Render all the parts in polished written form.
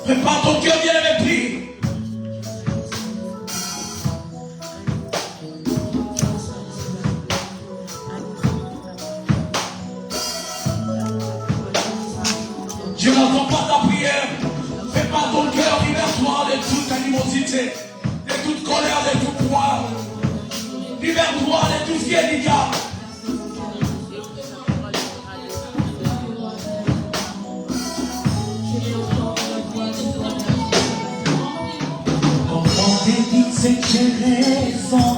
Prépare ton cœur, viens avec lui. Je n'entends pas ta prière. Prépare ton cœur, libère-toi de toute animosité, de toute colère, de tout poids. Libère-toi de tout ce qui est handicap. J'ai raison,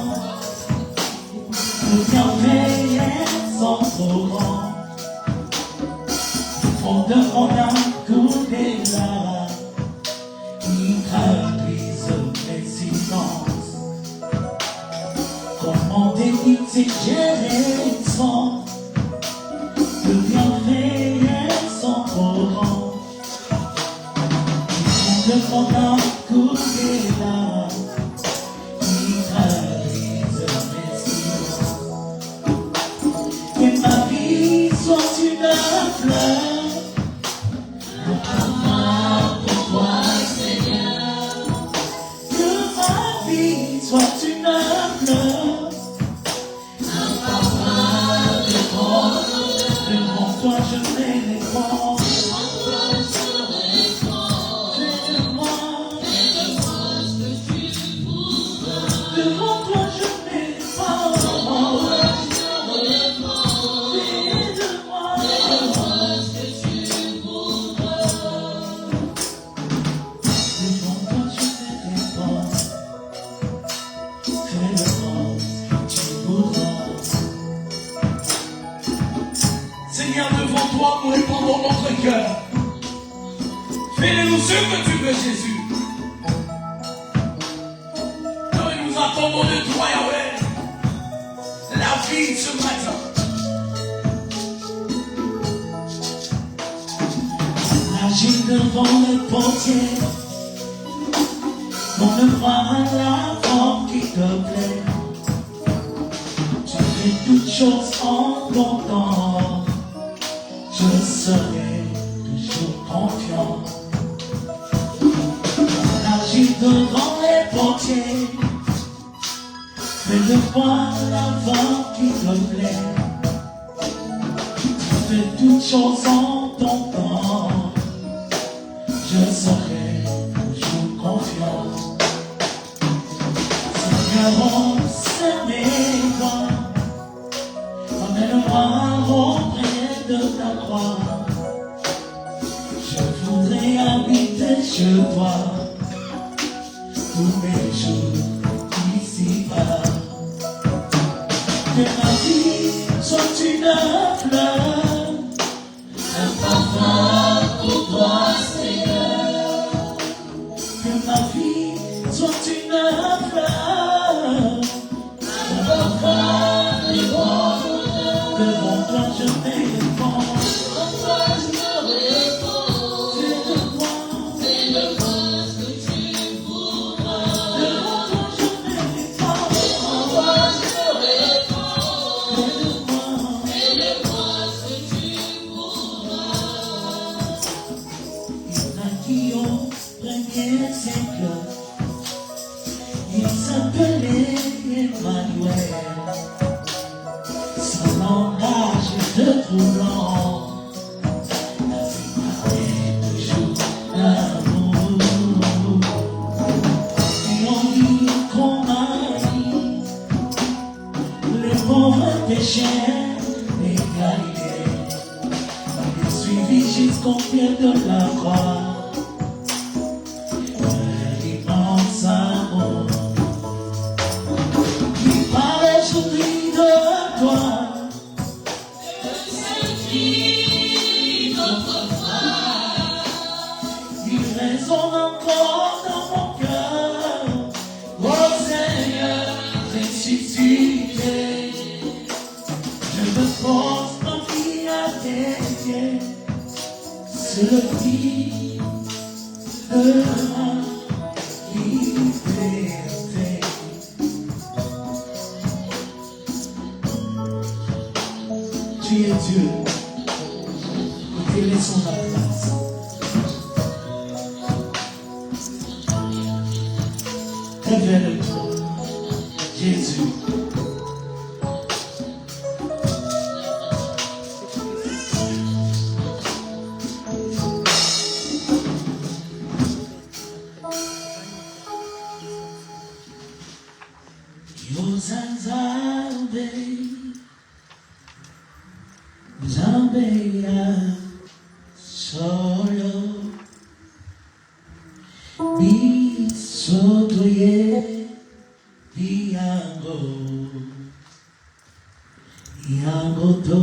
tout bienveillant sans trop grand. Au fond de mon âme coule des larmes qui traduisent mes silences. Comment dédire j'ai raison, tout bienveillant sans trop grand. Au fond de mon âme coule des larmes. Que ma vie soit une fleur, pour toi, Seigneur. Que ma vie soit une fleur, pour toi, toi, nous répandons notre cœur. Fais-nous ce que tu veux, Jésus. Nous attendons de toi, Yahweh, la vie ce matin. Agis devant le portier, montre-moi la forme qui te plaît. Tu fais toutes choses en ton temps, je serai toujours confiant. Agis devant les portiers, fais-le-moi la forme qui te plaît. Tu fais toutes choses en ton temps, je serai toujours confiant. Seigneur, c'est mes voix, emmène-moi auprès de ta croix. Je voudrais habiter chez toi tous mes jours ici-bas. Que ma vie soit une fleur, un parfum pour toi, Seigneur. Que ma vie soit une fleur, un parfum de bonheur. Devant toi je me réponds, devant toi je me réponds. Fais-le-moi ce que tu voudras. Devant toi je me réponds, devant toi je me réponds. Fais-le-moi ce que tu voudras. Il y en a qui ont premier siècle, il s'appelait Emmanuel. Son langage de troublant, la vie parlait toujours d'amour. Et on dit qu'on a dit, les pauvres pécheurs, les Galiléens, il suivit jusqu'au pied de la croix. L'immense amour qui parlait aujourd'hui de toi. Il résonne encore dans mon cœur. Oh Seigneur, ressuscité, je me pose ma vie à tes pieds. C'est le prix de ma liberté. Tu es Dieu, et te laissons la place. Révèle-toi, Jésus. Zambe, Zambeya solo, bisotoye, biango, biango to,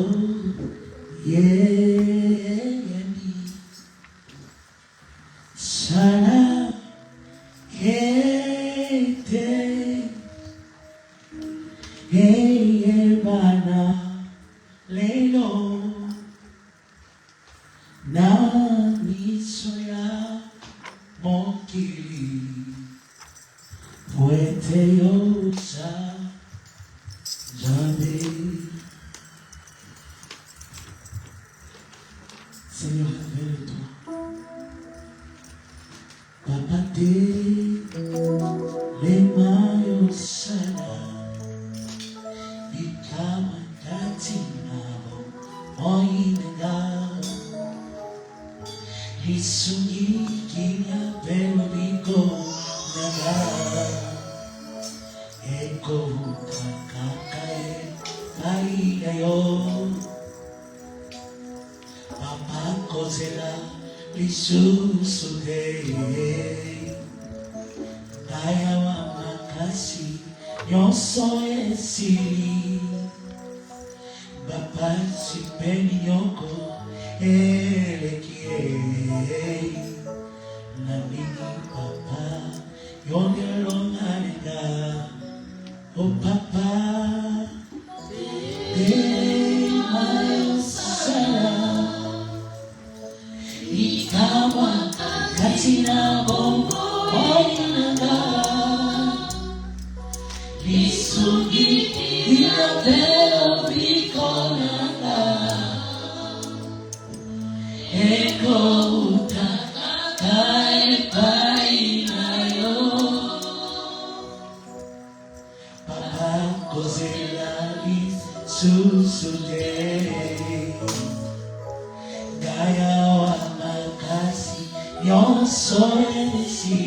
yemi, sana, kete. Hey, bana, lelo, na misoya, mokili, poete yosa, jamais. Seigneur, révèle-toi. Papa, les maillots sana. Isungi kinya pelo biko naga eko kakakae aiga yo papa kozela lisusu de daya wa makasi nyonso esili bapa sipeni yoko na mimi papa yonde longanega oh papa ikawa katina bongo oinaga lisugi ilapelo bikonanga eko utakae painayo papa kozelali susude gaya wa makasi nyonso enesi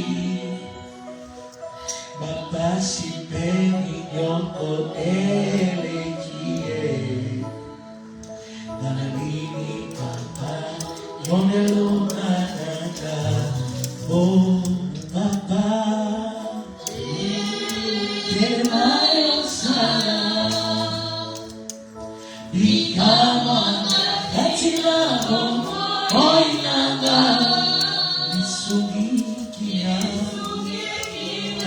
Baba sipeni nyoko elekie Nanamini papa yonelo nanaka Oh papa Temayo sana Bikama katilabo Oinanga Lisugi kia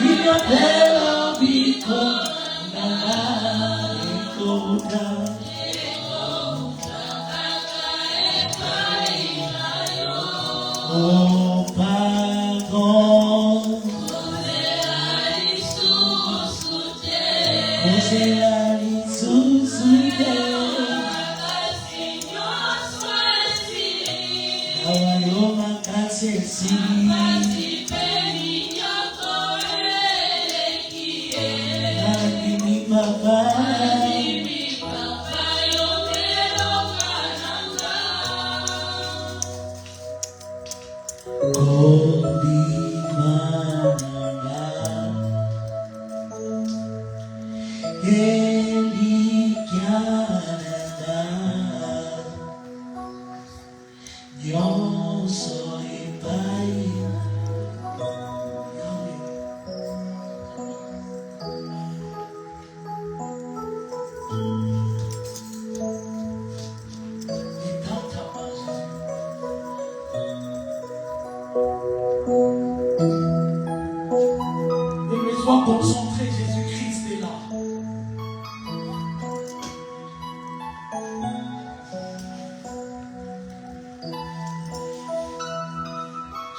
Ilapelo biko Nanga ekoda Oh pardon Oselari susute Awayo makasesi Nandimi papa Kondi mananga Eli kiananda Yo soy paina Sois concentré, Jésus-Christ est là.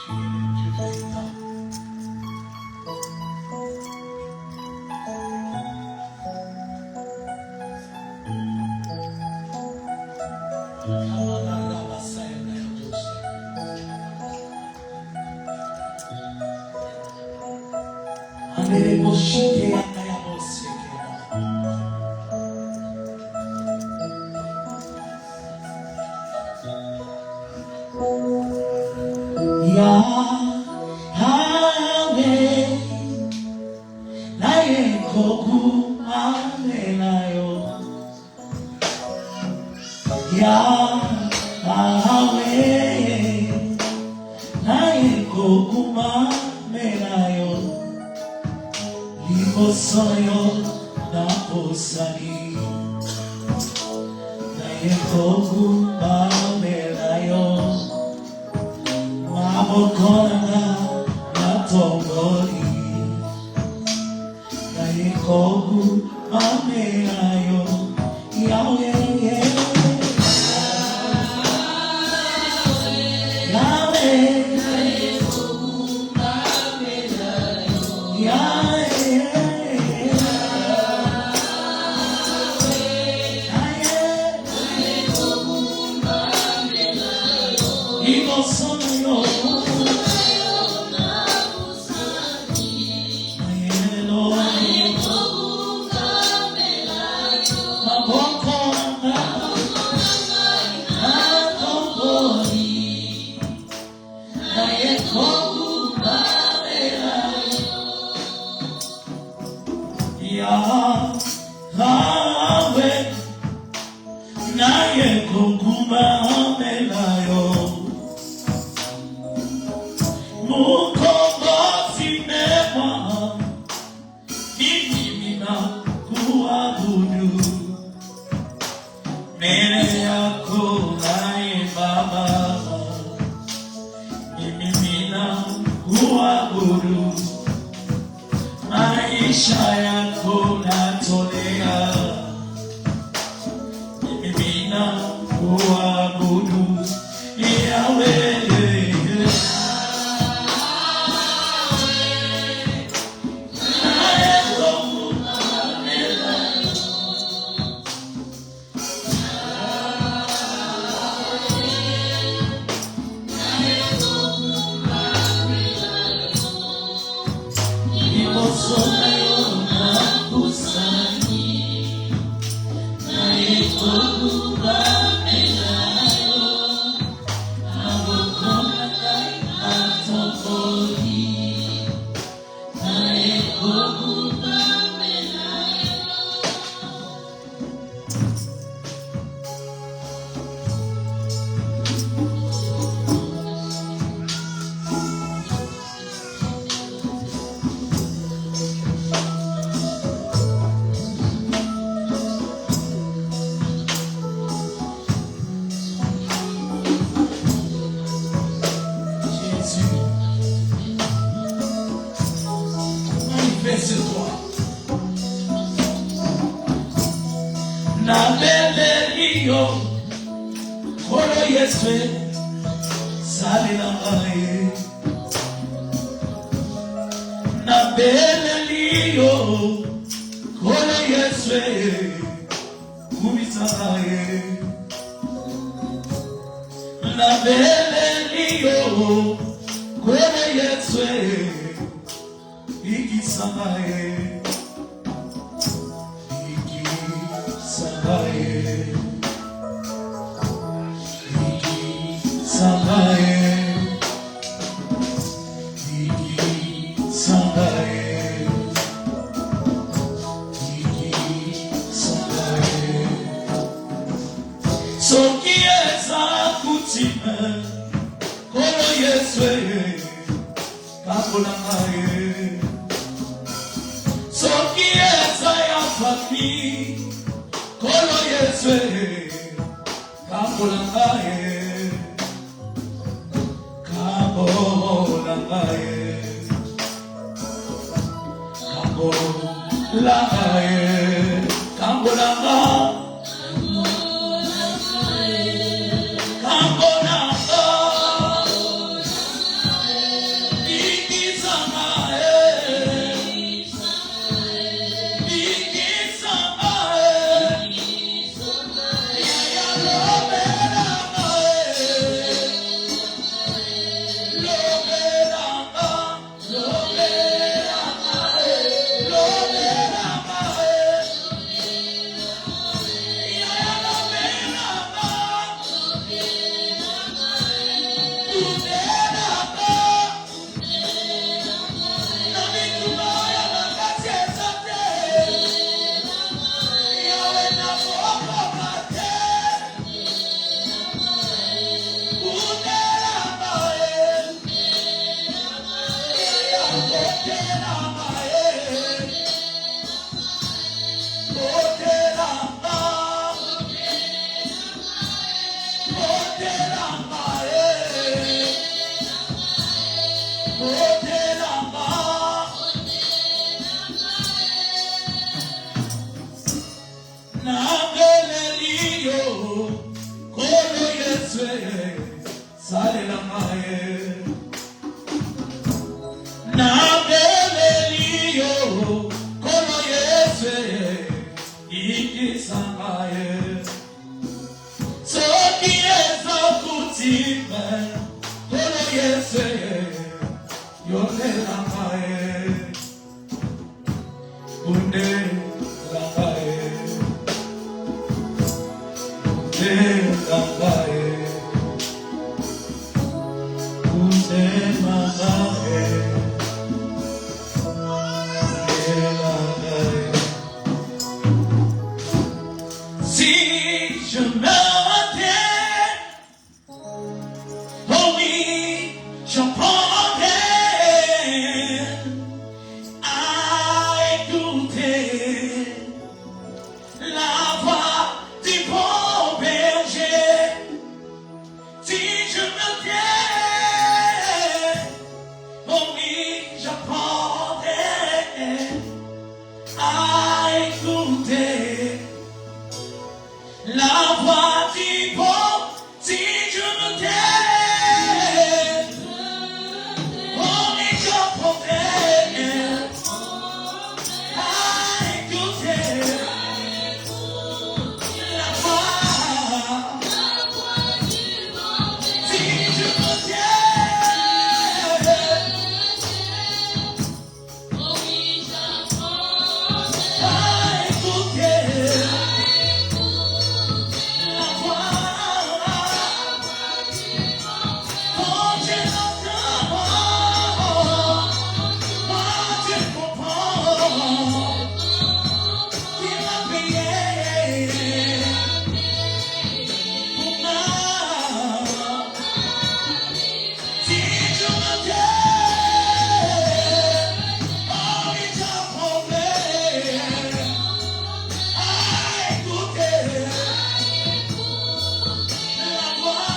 Tu es véritable. Yahweh, naye koku amelayo. Yahweh, naye koku amelayo. Libosoyo na posani, naye koku amelayo. Mabokonanga na tongoli na yekogu amelayo Yahweh Ishaya kona tolea Mimina kuabudu Yahweh Manifeste-toi. Na belelio Kolo yeswe Salila mae Na belelio Kolo yeswe Kumitae Na belelio Kolo yeswe Ikisae Samaye, Samaye, Samaye, Samaye. So kiesa kutime, kolo yeswe, kapolangaye. So kiesa ya fami. Kolo yeswe, kapolangaye, kapolangaye, kapolangaye, kapolangaye, La voix du bon, si je me tais, on est confronté à écouter la voix. Si je me tais, à écouter la voix. Quand je l'entends, moi je comprends qu'il a payé pour moi. Si je me tais, oh, il a promis à écouter la voix.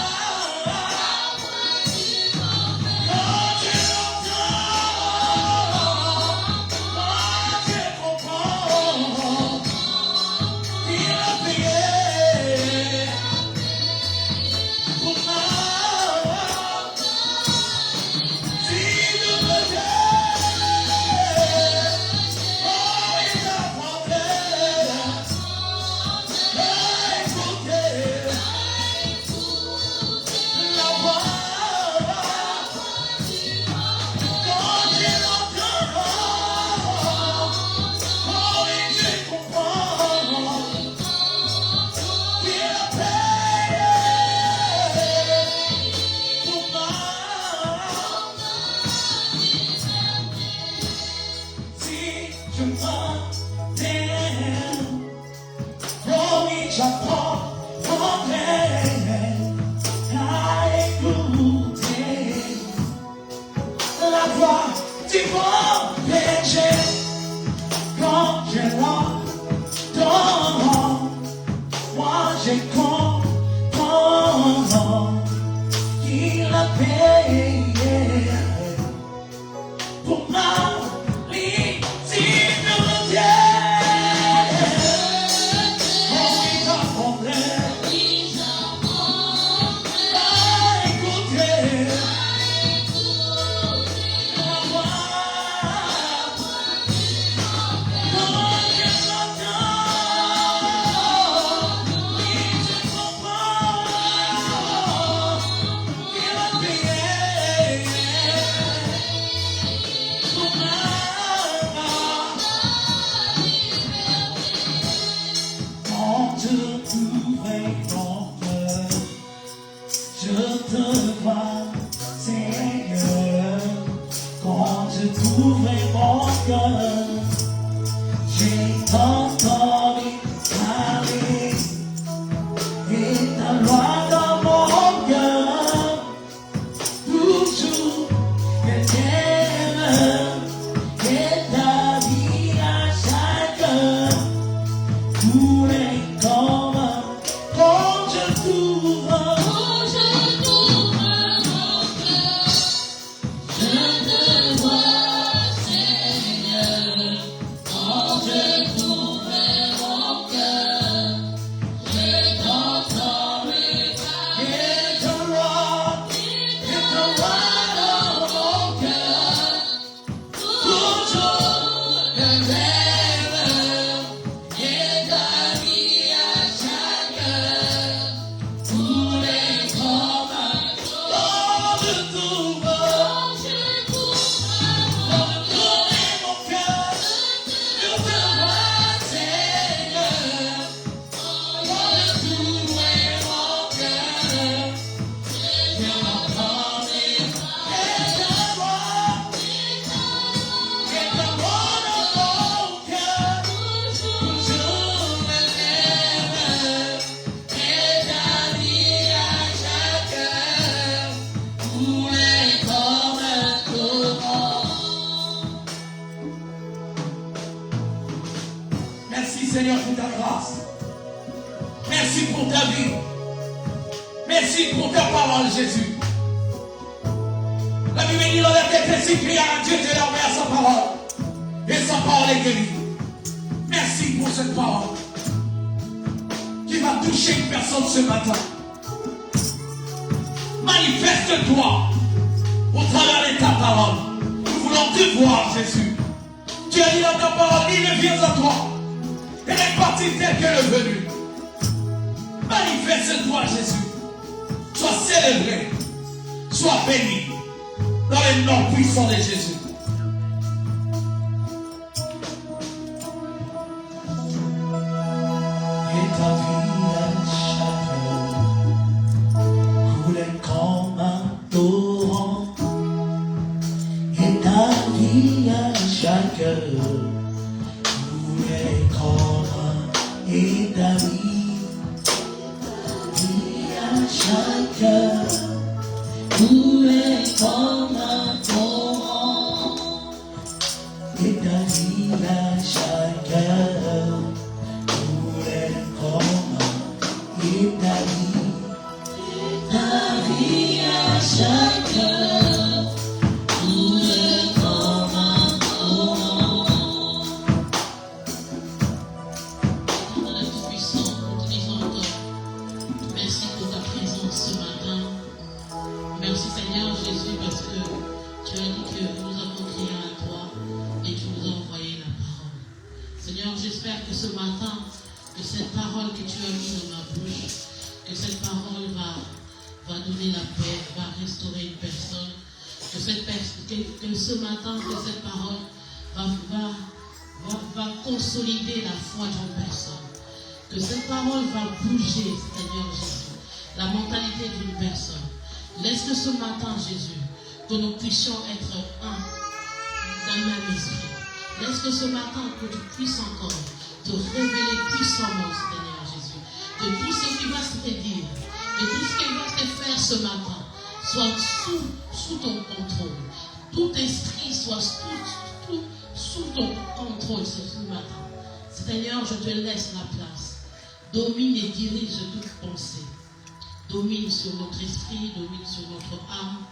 Quand je l'entends, moi je comprends qu'il a payé pour moi. Si je me tais, oh, il a promis à écouter la voix. Quand je l'entends, oh, et je comprends qu'il a payé pour moi. Si je me tais, promis, j'apprends à écouter la voix du bon berger. Quand je l'entends, moi je comprends qu'il a payé pour moi. Si je me tais, oh, il a promis à écouter la voix. Quand je l'entends, oui, je comprends qu'il a payé pour moi. Quand je trouverai mon cœur, je te vois, Seigneur. Quand je trouverai mon cœur, j'ai entendu parler et ta loi dans mon cœur. Toujours que t'aimes et ta vie à chacun. Tous les communs, quand je t'ouvre, je te vois, Seigneur. Quand je t'ouvre mon cœur, je t'entends et ta loi dans mon cœur. Toujours le même et ta vie à chacun. Tous les communs, quand je t'ouvre mon cœur, je te vois, Seigneur. Quand je t'ouvre mon cœur, je m'entends et ta voix dans mon cœur. Toujours le même et ta vie à chacun. Tous les communs tombent. Merci Seigneur pour ta grâce. Merci pour ta vie. Merci pour ta parole, Jésus. La Bible dit dans la tête ainsi crie à Dieu, Dieu leur à sa parole. Et sa parole est guérie. Merci pour cette parole qui vas toucher une personne ce matin. Manifeste-toi au travers de ta parole. Nous voulons te voir, Jésus. Tu as dit dans ta parole, il vient à toi. Elle est partie telle qu'elle est venue. Manifeste-toi, Jésus. Sois célébré. Sois béni. Dans le nom puissant de Jésus. Et ta vie à chacun coulait comme un torrent. Et ta vie à chacun coulait comme un. Et ta vie à chacun coulait comme un torrent. Et ta vie à chacun coulait comme un. Et ta vie à chacun coulait comme un torrent. Éternel Tout-Puissant, nous te disons encore merci pour ta présence ce matin. Merci Seigneur Jésus parce que tu as dit que nous avons crié à toi et tu nous as envoyé la parole. Seigneur, j'espère que ce matin, que cette parole que tu as mise dans ma bouche, que cette parole va donner la paix, va restaurer une personne, que ce matin, que cette parole va consolider la foi d'une personne, que cette parole va bouger, Seigneur Jésus, la mentalité d'une personne. Laisse que ce matin, Jésus, que nous puissions être un d'un même esprit. Laisse que ce matin, que tu puisses encore te révéler puissamment, Seigneur Jésus. Que tout ce qui va se te dire, que tout ce qui va se faire ce matin, soit sous ton contrôle. Tout esprit soit sous ton contrôle ce matin. Seigneur, je te laisse la place. Domine et dirige toute pensée. Domine sur notre esprit, domine sur notre âme,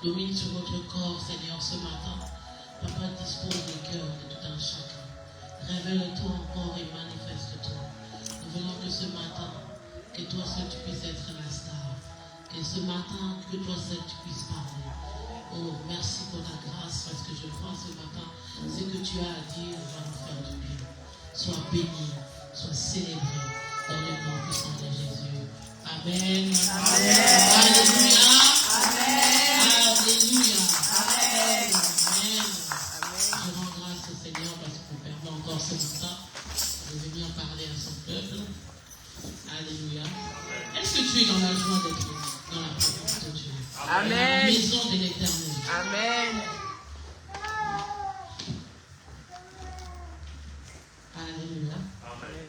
domine sur notre corps, Seigneur, ce matin. Papa, dispose du cœur de tout un chacun. Révèle-toi encore et manifeste-toi. Nous voulons que ce matin, que toi seul tu puisses être la star. Que ce matin, que toi seul tu puisses parler. Oh, merci pour ta grâce, parce que je crois ce matin, ce que tu as à dire va nous faire du bien. Sois béni, sois célébré dans le nom puissant de Jésus. Amen. Amen. Alléluia. Amen. Alléluia. Amen. Amen. Je rends grâce au Seigneur parce qu'il me permet encore ce matin de venir parler à son peuple. Alléluia. Est-ce que tu es dans la joie d'être dans la présence de Dieu? Amen. Dans la maison de l'Éternel. Amen. Alléluia. Amen.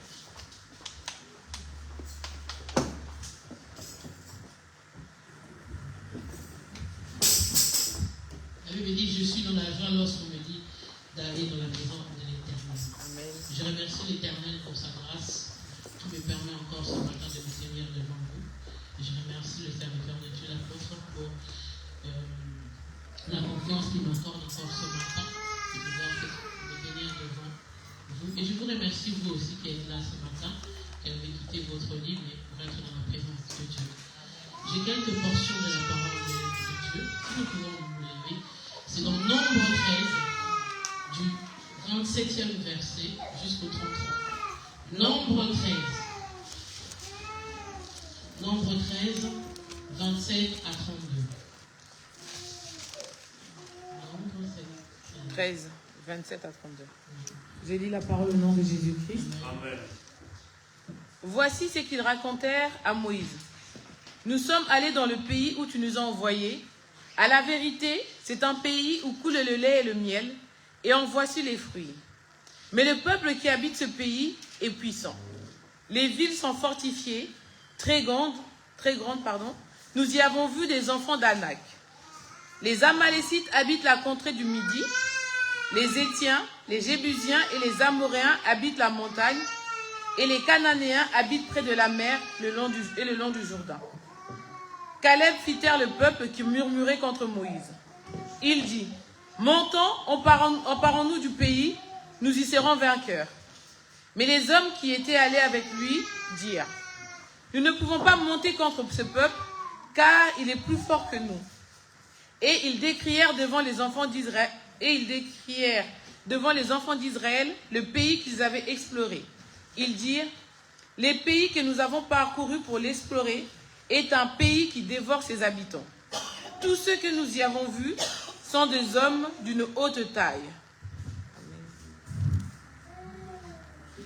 La Bible dit, je suis dans la joie lorsqu'on me dit d'aller dans la maison de l'Éternel. Amen. Je remercie l'Éternel pour sa grâce qui me permet encore ce matin de me tenir devant vous. Et je remercie le serviteur de Dieu, l'apôtre, pour la confiance qu'il m'accorde encore ce matin de pouvoir venir devant vous. Et je vous remercie vous aussi qui êtes là ce matin, qui avez quitté votre lit, mais pour être dans la présence de Dieu. J'ai quelques portions de la parole de Dieu. Si nous pouvons nous lever, c'est dans Nombre 13, du 27e verset jusqu'au 33. Nombre 13. Nombre 13, 27 à 32. Nombre 13, 27 à 32. Je lis la parole au nom de Jésus-Christ. Amen. Voici ce qu'ils racontèrent à Moïse. Nous sommes allés dans le pays où tu nous as envoyés. À la vérité, c'est un pays où coule le lait et le miel, et en voici les fruits. Mais le peuple qui habite ce pays est puissant. Les villes sont fortifiées, très grandes. Nous y avons vu des enfants d'Anak. Les Amalécites habitent la contrée du Midi. Les Étiens, les Jébusiens et les Amoréens habitent la montagne. Et les Cananéens habitent près de la mer le long du Jourdain. Caleb fit taire le peuple qui murmurait contre Moïse. Il dit, « Montons, emparons-nous du pays, nous y serons vainqueurs. » Mais les hommes qui étaient allés avec lui dirent, « Nous ne pouvons pas monter contre ce peuple, car il est plus fort que nous. Et ils décrièrent devant les enfants d'Israël, le pays qu'ils avaient exploré. Ils dirent, les pays que nous avons parcourus pour l'explorer est un pays qui dévore ses habitants. Tous ceux que nous y avons vus sont des hommes d'une haute taille.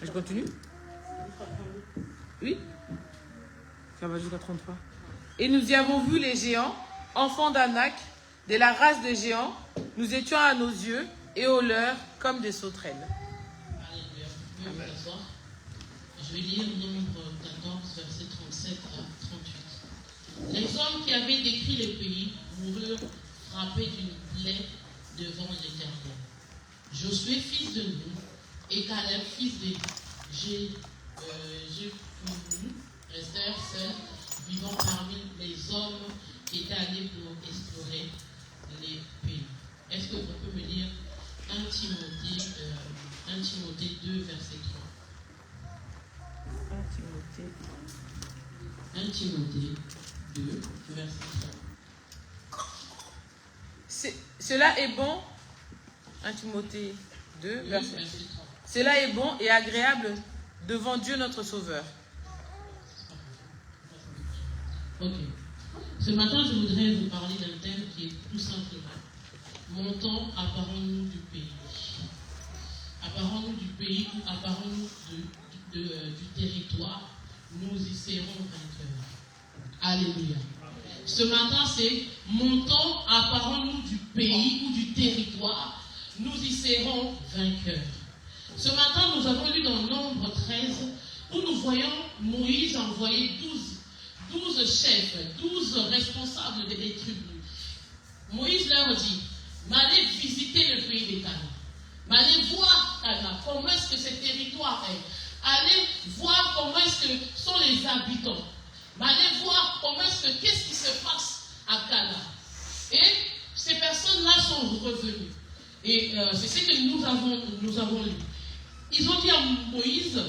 Je continue? Oui? Ça va jusqu'à 33. Et nous y avons vu les géants, enfants d'Anak, de la race de géants. Nous étions à nos yeux et aux leurs comme des sauterelles. Alléluia. Vous pouvez vous asseoir. Je vais lire Nombre 14, versets 37 à 38. Les hommes qui avaient décrit le pays moururent frappés d'une plaie devant l'Éternel. Josué, fils de Nun, et Caleb, fils de Jephunneh, restèrent seuls, vivant parmi les hommes qui étaient allés pour explorer les pays. Est-ce que vous pouvez me lire 1 Timothée 2, verset 3? 1 Timothée 2, verset 3. Cela est bon, 1 Timothée 2, verset 3. Cela est bon et agréable devant Dieu notre Sauveur. Ok. Ce matin, je voudrais vous parler d'un thème qui est tout simplement montons, apparons-nous du pays. Apparons-nous du pays ou apparons-nous du territoire, nous y serons vainqueurs. Alléluia. Ce matin, c'est montons, apparons-nous du pays ou du territoire, nous y serons vainqueurs. Ce matin, nous avons lu dans Nombre 13 où nous voyons Moïse envoyer 12 chefs, 12 responsables des tribus. Moïse leur dit, m'allez visiter le pays des Canaan. M'allez voir Canaan, comment est-ce que ce territoire est. Allez voir comment est-ce que sont les habitants. M'allez voir comment est-ce que, qu'est-ce qui se passe à Canaan. Et ces personnes-là sont revenues. Et c'est ce que nous avons lu. Ils ont dit à Moïse,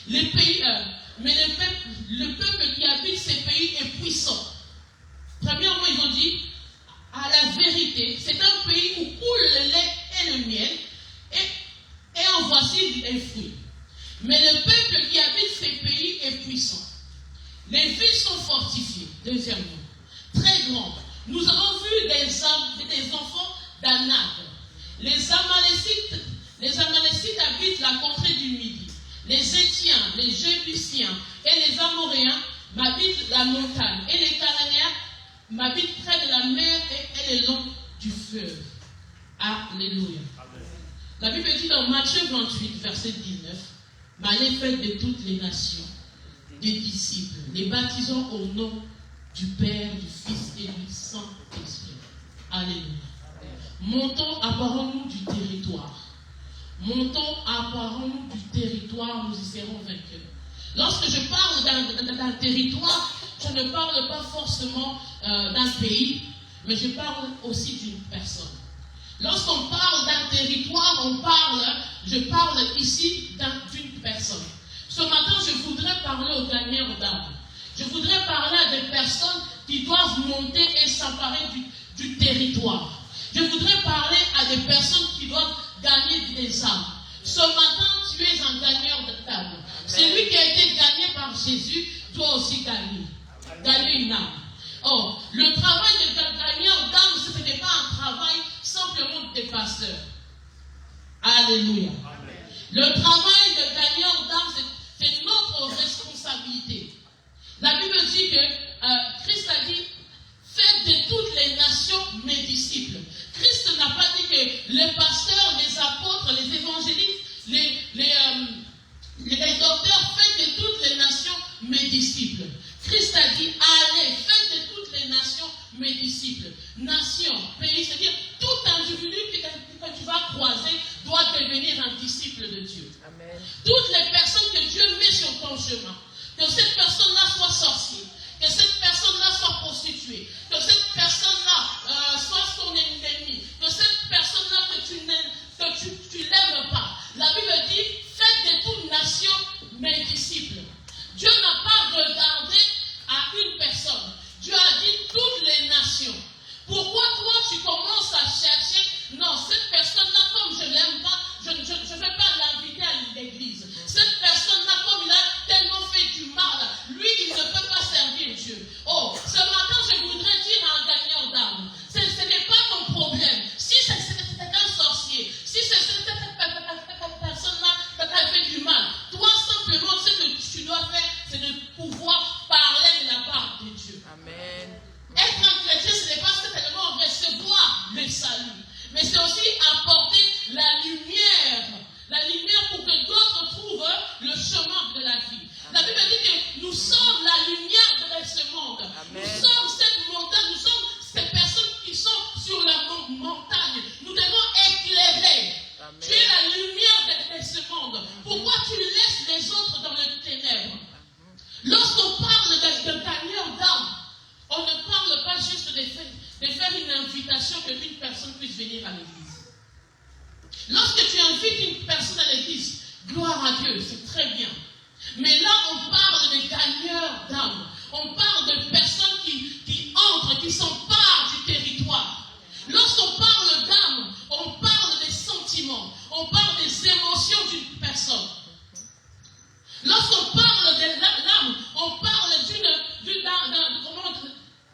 les pays, mais le peuple qui habite ces pays est puissant. Premièrement, ils ont dit, à la vérité, c'est un pays où coule le lait et le miel, et en voici les fruits. Mais le peuple qui habite ces pays est puissant. Les villes sont fortifiées, deuxièmement, très grandes. Nous avons vu des enfants d'Anak. Les Amalécites habitent la contrée du Midi. Les Étiens, les Jébusiens et les Amoréens m'habitent la montagne. Et les Cananéens m'habitent près de la mer et le long du fleuve. Alléluia. Amen. La Bible dit dans Matthieu 28, verset 19, m'allez faites de toutes les nations des disciples, les baptisant au nom du Père, du Fils et du Saint-Esprit. Alléluia. Montons, apparons-nous du territoire. Montons, apparons-nous du territoire, nous y serons vainqueurs. Lorsque je parle d'un territoire, je ne parle pas forcément d'un pays, mais je parle aussi d'une personne. Lorsqu'on parle d'un territoire, je parle ici d'une personne. Ce matin, je voudrais parler aux gagnants d'âmes. Je voudrais parler à des personnes qui doivent monter et s'emparer du territoire. Je voudrais parler à des personnes qui doivent gagner des âmes. Ce matin, tu es un gagneur d'âme. Celui qui a été gagné par Jésus doit aussi gagner. Gagner une âme. Oh, le travail de gagneur d'âme, ce n'était pas un travail simplement des pasteurs. Alléluia. Amen. Le travail de gagneur d'âme, c'est notre responsabilité. La Bible dit que Christ a dit, faites de toutes les nations mes disciples. Christ n'a pas dit que les pasteurs, les apôtres, les évangélistes, les docteurs, faites de toutes les nations mes disciples. Christ a dit, allez, faites de toutes les nations mes disciples. Nation, pays, c'est-à-dire tout individu que tu vas croiser doit devenir un disciple de Dieu. Amen. Toutes les personnes que Dieu met sur ton chemin, que cette personne-là soit sorcière, que cette personne-là soit prostituée, que cette personne-là soit son ennemi, que cette personne-là que tu n'aimes pas. La Bible dit, faites de toute nation mes disciples. Dieu n'a pas regardé mais c'est aussi apporter la lumière pour que d'autres trouvent le chemin de la vie. La Bible dit que nous sommes la lumière de ce monde. Amen. Nous sommes cette montagne, nous sommes ces personnes qui sont sur la montagne. Nous devons éclairer. Amen. Tu es la lumière de ce monde. Pourquoi tu laisses les autres dans les ténèbres? Lorsqu'on parle de gagneur d'âme, on ne parle pas juste de faire une invitation que une personne puisse venir à l'église. Lorsque tu invites une personne à l'église, gloire à Dieu, c'est très bien. Mais là, on parle de gagneurs d'âme. On parle de personnes qui entrent, qui s'emparent du territoire. Lorsqu'on parle d'âme, on parle des sentiments, on parle des émotions d'une personne. Lorsqu'on parle de l'âme, on parle comment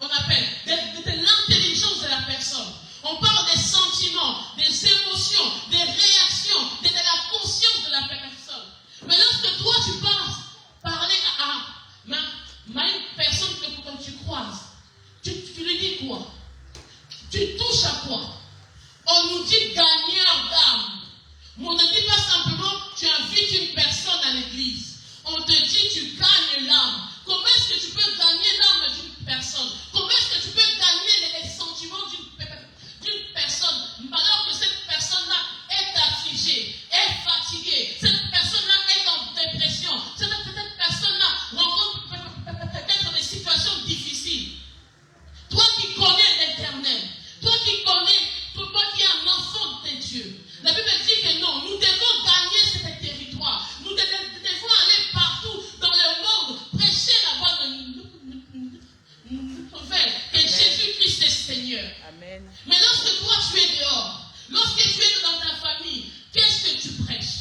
on appelle, de l'intelligence de la personne. On parle des sentiments, des émotions, des réactions, de la conscience de la personne. Mais lorsque toi tu passes parler à une personne que quand tu croises, tu lui dis quoi? Tu touches à quoi? On nous dit gagneur d'âme. On ne dit pas simplement tu invites une personne à l'église. On te dit tu gagnes l'âme. Comment est-ce que tu peux gagner l'âme d'une personne? Comment est-ce que tu peux gagner les sentiments d'une personne alors que cette personne-là est affligée, est fatiguée, cette personne-là est en dépression, cette personne-là rencontre peut-être des situations difficiles. Toi qui connais l'Éternel, toi qui es un enfant de Dieu, la Bible dit que non, nous devons gagner ce territoire. Nous devons aller partout dans le monde, prêcher la bonne nouvelle, que Jésus-Christ est Seigneur. Amen. Mais lorsque toi tu es dehors, lorsque tu es dans ta famille, qu'est-ce que tu prêches?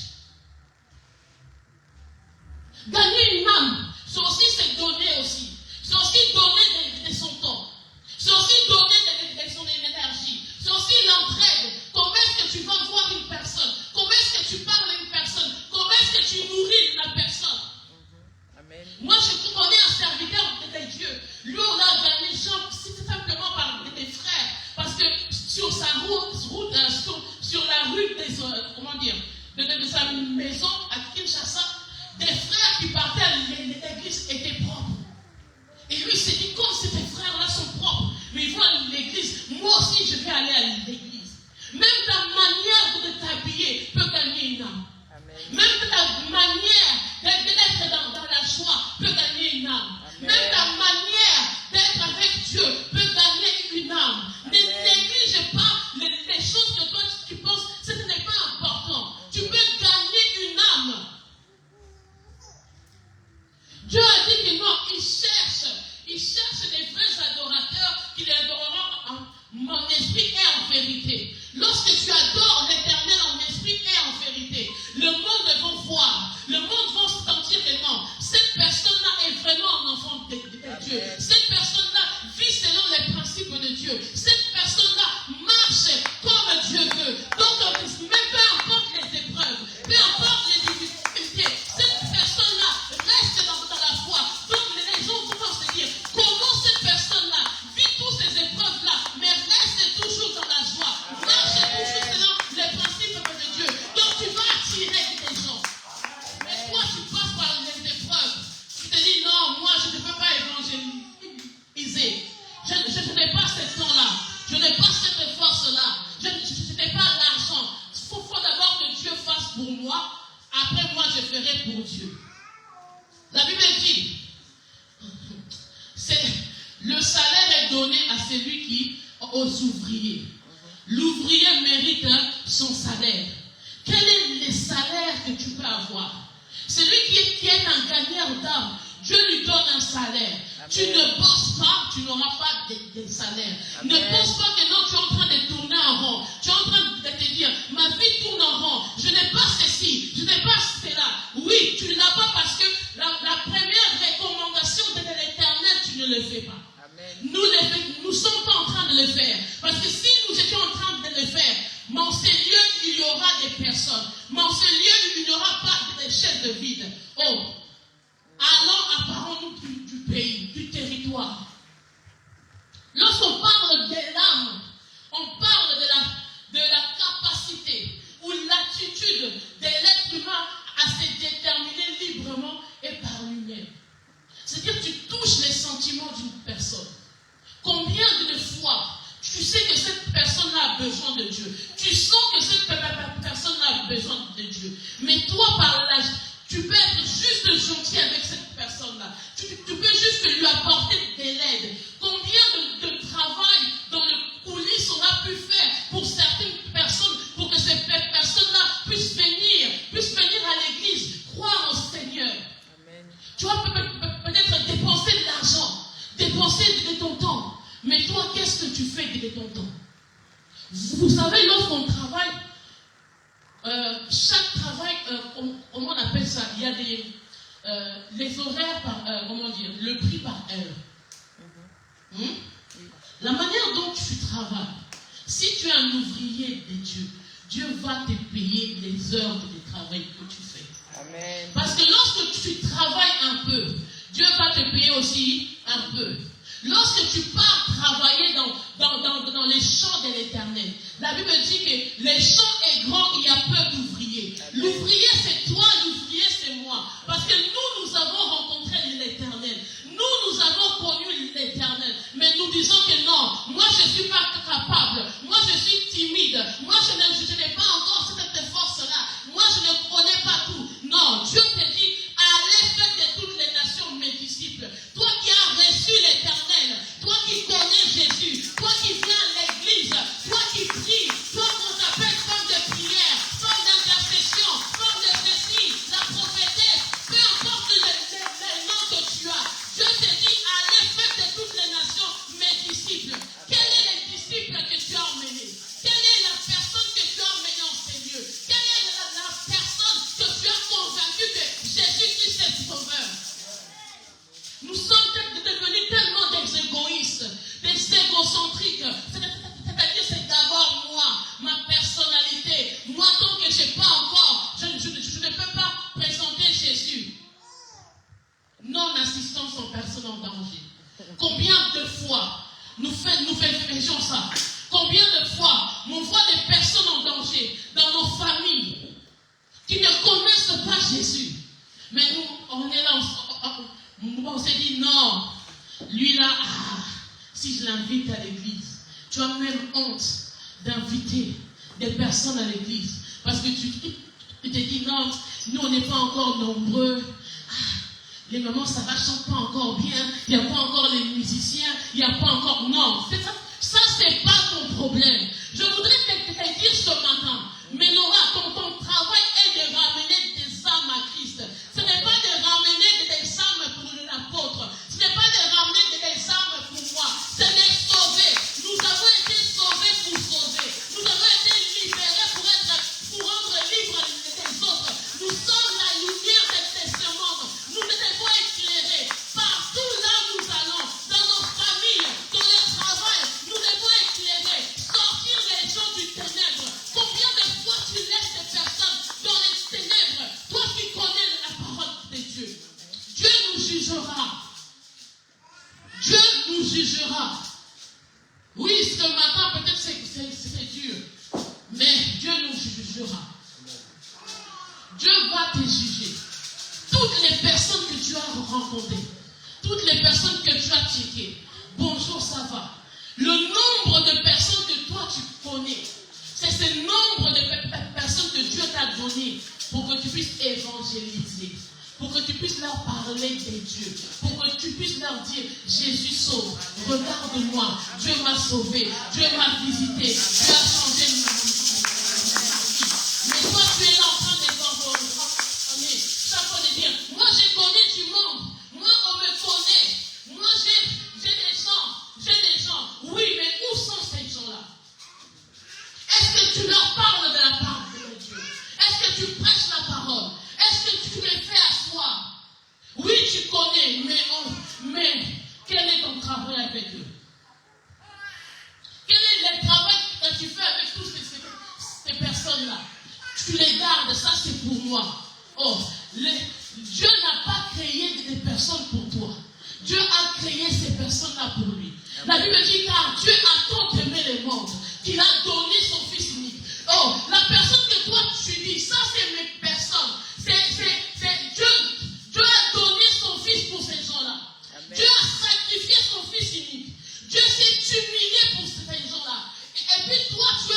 Gagner une âme, c'est aussi se donner aussi. C'est aussi donner de son temps. C'est aussi donner de son énergie. C'est aussi l'entraide. Comment est-ce que tu vas voir une personne? Comment est-ce que tu parles à une personne? Comment est-ce que tu nourris la personne? Amen. Moi, je connais un serviteur de Dieu. Lui, on l'a gagné simplement par des frères. Parce que sur sa sur la rue des, de sa maison à Kinshasa, des frères qui partaient à l'église étaient propres. Et lui s'est dit, comme ces frères-là sont propres, mais ils vont à l'église, moi aussi je vais aller à l'église. Même ta manière de t'habiller peut gagner une âme. Amen. Même ta manière d'être dans la joie peut gagner une âme. Amen. Même ta manière d'être avec Dieu peut gagner une âme. Ne néglige pas les choses que toi tu penses, ce n'est pas important. Tu peux gagner une âme. Dieu a dit que non, il cherche des vrais adorateurs qui l'adoreront en esprit et en vérité. Lorsque tu adores l'Éternel en esprit et en vérité, le monde va voir, le monde va sentir que non, cette personne-là est vraiment un enfant de Dieu. Cette personne-là vit selon les principes de Dieu. Cette personne-là marche comme Dieu veut. Donc, même peu importe les épreuves, peu importe les difficultés, cette personne-là reste dans la foi. Donc, les gens vont se dire, comment cette personne-là vit toutes ces épreuves-là, mais reste toujours dans la joie, marche toujours selon les principes de Dieu. Donc, tu vas attirer des gens. Mais toi, tu passes par les épreuves. Tu te dis, non, moi, je ne peux pas évangéliser. Je n'ai pas ce temps-là. Je n'ai pas cette force-là. Je n'ai pas l'argent. Il faut d'abord que Dieu fasse pour moi. Après, moi, je ferai pour Dieu. La Bible dit, le salaire est donné à celui qui, aux ouvriers. L'ouvrier mérite son salaire. Quel est le salaire que tu peux avoir? Celui qui est un gagneur d'âme, Dieu lui donne un salaire. Amen. Tu ne bosses pas, tu n'auras pas de salaire. Amen. Ne pense pas que non, tu es en train de tourner en rond. Tu es en train de te dire, ma vie tourne en rond. Je n'ai pas ceci, je n'ai pas cela. Oui, tu ne l'as pas parce que la première recommandation de l'Éternel, tu ne le fais pas. Amen. Nous ne sommes pas en train de le faire. Parce que si nous étions en train de le faire, dans ces lieux, il y aura des personnes. Dans ces lieux, il n'y aura pas de chaises vides. Oh, allons, apparons-nous du pays, du territoire. Lorsqu'on parle de l'âme, on parle de la a besoin de Dieu. Tu sens que cette personne a besoin de Dieu. Mais toi, par là, tu peux être juste gentil avec cette personne-là. Tu peux juste lui apporter de l'aide. Combien de travail dans le coulisses on a pu faire pour certaines personnes, pour que ces personnes-là puissent venir à l'église, croire au Seigneur. Amen. Tu vas peut-être dépenser de l'argent, dépenser de ton temps. Mais toi, qu'est-ce que tu fais de ton temps? Vous savez, lorsqu'on travaille, chaque travail, comment on appelle ça? Il y a les horaires par, comment dire, le prix par heure. La manière dont tu travailles, si tu es un ouvrier de Dieu, Dieu va te payer les heures de travail que tu fais. Amen. Parce que lorsque tu travailles un peu, Dieu va te payer aussi un peu. Lorsque tu pars travailler dans les champs de l'Éternel, la Bible dit que les champs est grand, il y a peu d'ouvriers. L'ouvrier c'est toi, l'ouvrier c'est moi. Parce que nous avons rencontré l'Éternel. Nous avons connu l'Éternel. Mais nous disons que non, moi je ne suis pas capable. Moi je suis timide. Moi je n'ai pas encore cette force-là. Moi je ne connais pas tout. Non, Dieu te dit, allez faire de toutes les nations mes disciples. Toi qui as reçu l'Éternel, toi qui connais Jésus, toi qui viens à l'église, toi qui pries, toi qu'on t'appelle femme de prière, femme d'intercession, femme de ceci, la prophétesse, peu importe les noms que tu as, Dieu te dit, allez faire de toutes les nations mes disciples. Quel est le disciple que tu as emmené? Quelle est la personne que tu as emmenée en ces lieux? Quelle est la personne que tu as convaincue que Jésus-Christ est sauveur? Nous sommes devenus tellement des égoïstes, des égocentriques. C'est-à-dire, c'est d'abord moi, ma personnalité. Moi, tant que je n'ai pas encore, je ne peux pas présenter Jésus. Non-assistance en personne en danger. Combien de fois nous faisons ça? Combien de fois on voit des personnes en danger dans nos familles qui ne connaissent pas Jésus? Mais nous, on est là, on s'est dit non, lui là, si je l'invite à l'église, tu as même honte d'inviter des personnes à l'église. Parce que tu te dis non, nous on n'est pas encore nombreux. Les mamans, ça va, chantent pas encore bien. Il n'y a pas encore les musiciens. Il n'y a pas encore... Non, ça c'est pas ton problème. Je voudrais te dire ce matin, Ménora, ton travail est de ramener des âmes à Christ. Ce n'est pas de ramener des âmes pour l'apôtre. Ce n'est pas de ramener des âmes pour moi. C'est de sauver. Nous avons été sauvés pour sauver. Nous avons été libérés pour rendre libres les autres. Nous sommes la lumière de ce monde. Nous devons éclairer. Partout là où nous allons, dans nos familles, dans le travail, nous devons éclairer. Sortir les gens du ténèbre. Combien de fois tu laisses des personnes dans les ténèbres? Toi qui connais la parole de Dieu. Dieu nous jugera. Dieu nous jugera. Oui, ce matin, peut-être c'est dur. Mais Dieu nous jugera. Dieu va te juger. Toutes les personnes que tu as rencontrées, toutes les personnes que tu as checkées, bonjour, ça va. Le nombre de personnes que toi tu connais, c'est ce nombre de personnes que Dieu t'a donné pour que tu puisses évangéliser, pour que tu puisses leur parler de Dieu, pour que tu puisses leur dire, Jésus sauve, regarde-moi, Dieu m'a sauvé, Dieu m'a visité, Dieu a changé ma vie. Mais toi tu es là en train d'évangéliser, ça veut dire, moi j'ai connu du monde, moi on me connaît, moi j'ai des gens, oui, mais où sont ces gens-là? Est-ce que tu leur parles de la parole de Dieu? Est-ce que tu prêches la parole? Est-ce que tu les fais asseoir? Oui, tu connais, mais quel est ton travail avec eux? Quel est le travail que tu fais avec toutes ces personnes-là? Tu les gardes, ça c'est pour moi. Oh, Dieu n'a pas créé des personnes pour toi. Dieu a créé ces personnes-là pour lui. La Bible dit car Dieu a tant aimé le monde qu'il a donné son Fils unique. Oh, la personne que toi tu dis, ça c'est mes personnes. C'est Dieu. Dieu a donné son Fils pour ces gens-là. Amen. Dieu a sacrifié son Fils unique. Dieu s'est humilié pour ces gens-là. Et puis toi tu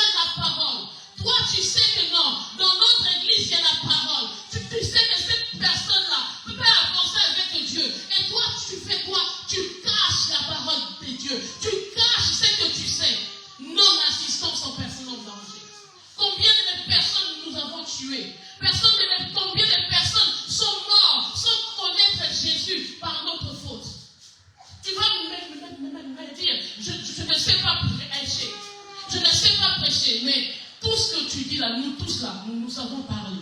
tous là, nous avons parlé.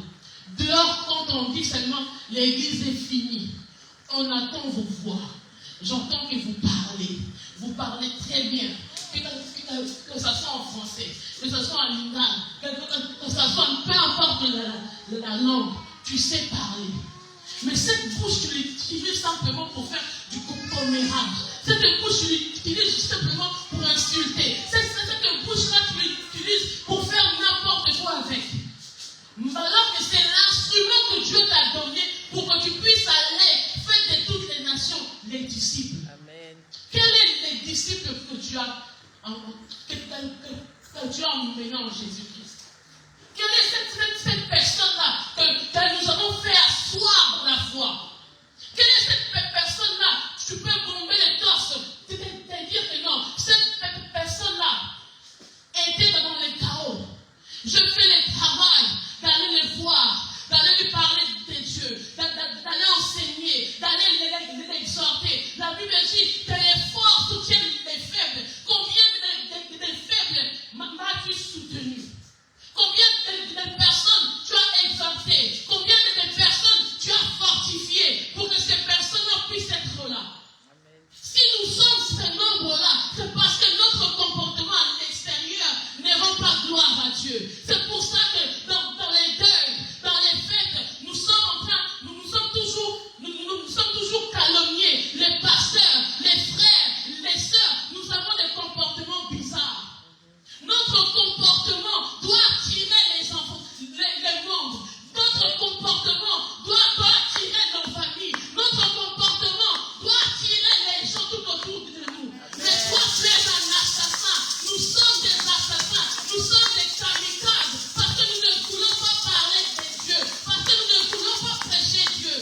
Dehors, quand on dit seulement l'église est finie, on attend vos voix. J'entends que vous parlez. Vous parlez très bien. Que ça soit en français, que ça soit en lingal, que ça soit, peu importe la langue, tu sais parler. Mais cette bouche, tu l'utilises simplement pour faire du commérage. Cette bouche, tu l'utilises simplement pour insulter. Cette bouche-là, tu l'utilises pour faire n'importe quoi avec. Alors que c'est l'instrument que Dieu t'a donné pour que tu puisses aller faire de toutes les nations les disciples. Amen. Quels sont les disciples que tu as emmenés en Jésus-Christ? Quelle est cette personne-là que nous avons fait asseoir dans la foi? Quelle est cette personne-là? Tu peux bomber les torses, te dire que non, cette personne-là était dans les chaos. Je fais le travail d'aller les voir, d'aller lui parler de Dieu, d'aller enseigner, d'aller les exhorter. La Bible dit que les forts soutiennent les faibles. Combien de faibles m'as-tu soutenu? Combien de personnes tu as exhorté? Combien de personnes tu as fortifié pour que ces personnes-là puissent être là? Amen. Si nous sommes ces membres-là, c'est parce que notre comportement à l'extérieur ne rend pas gloire à Dieu. C'est pour ça que dans les deuils, dans les fêtes, nous sommes toujours calomniés. Les pasteurs, les frères, les sœurs, nous avons des comportements bizarres. Notre comportement doit attirer les enfants, les membres. Notre comportement doit attirer nos familles. Notre comportement doit attirer les gens tout autour de nous. Mais toi, tu es un assassin. Nous sommes des assassins. Nous sommes des kamikazes. Parce que nous ne voulons pas parler de Dieu. Parce que nous ne voulons pas prêcher Dieu.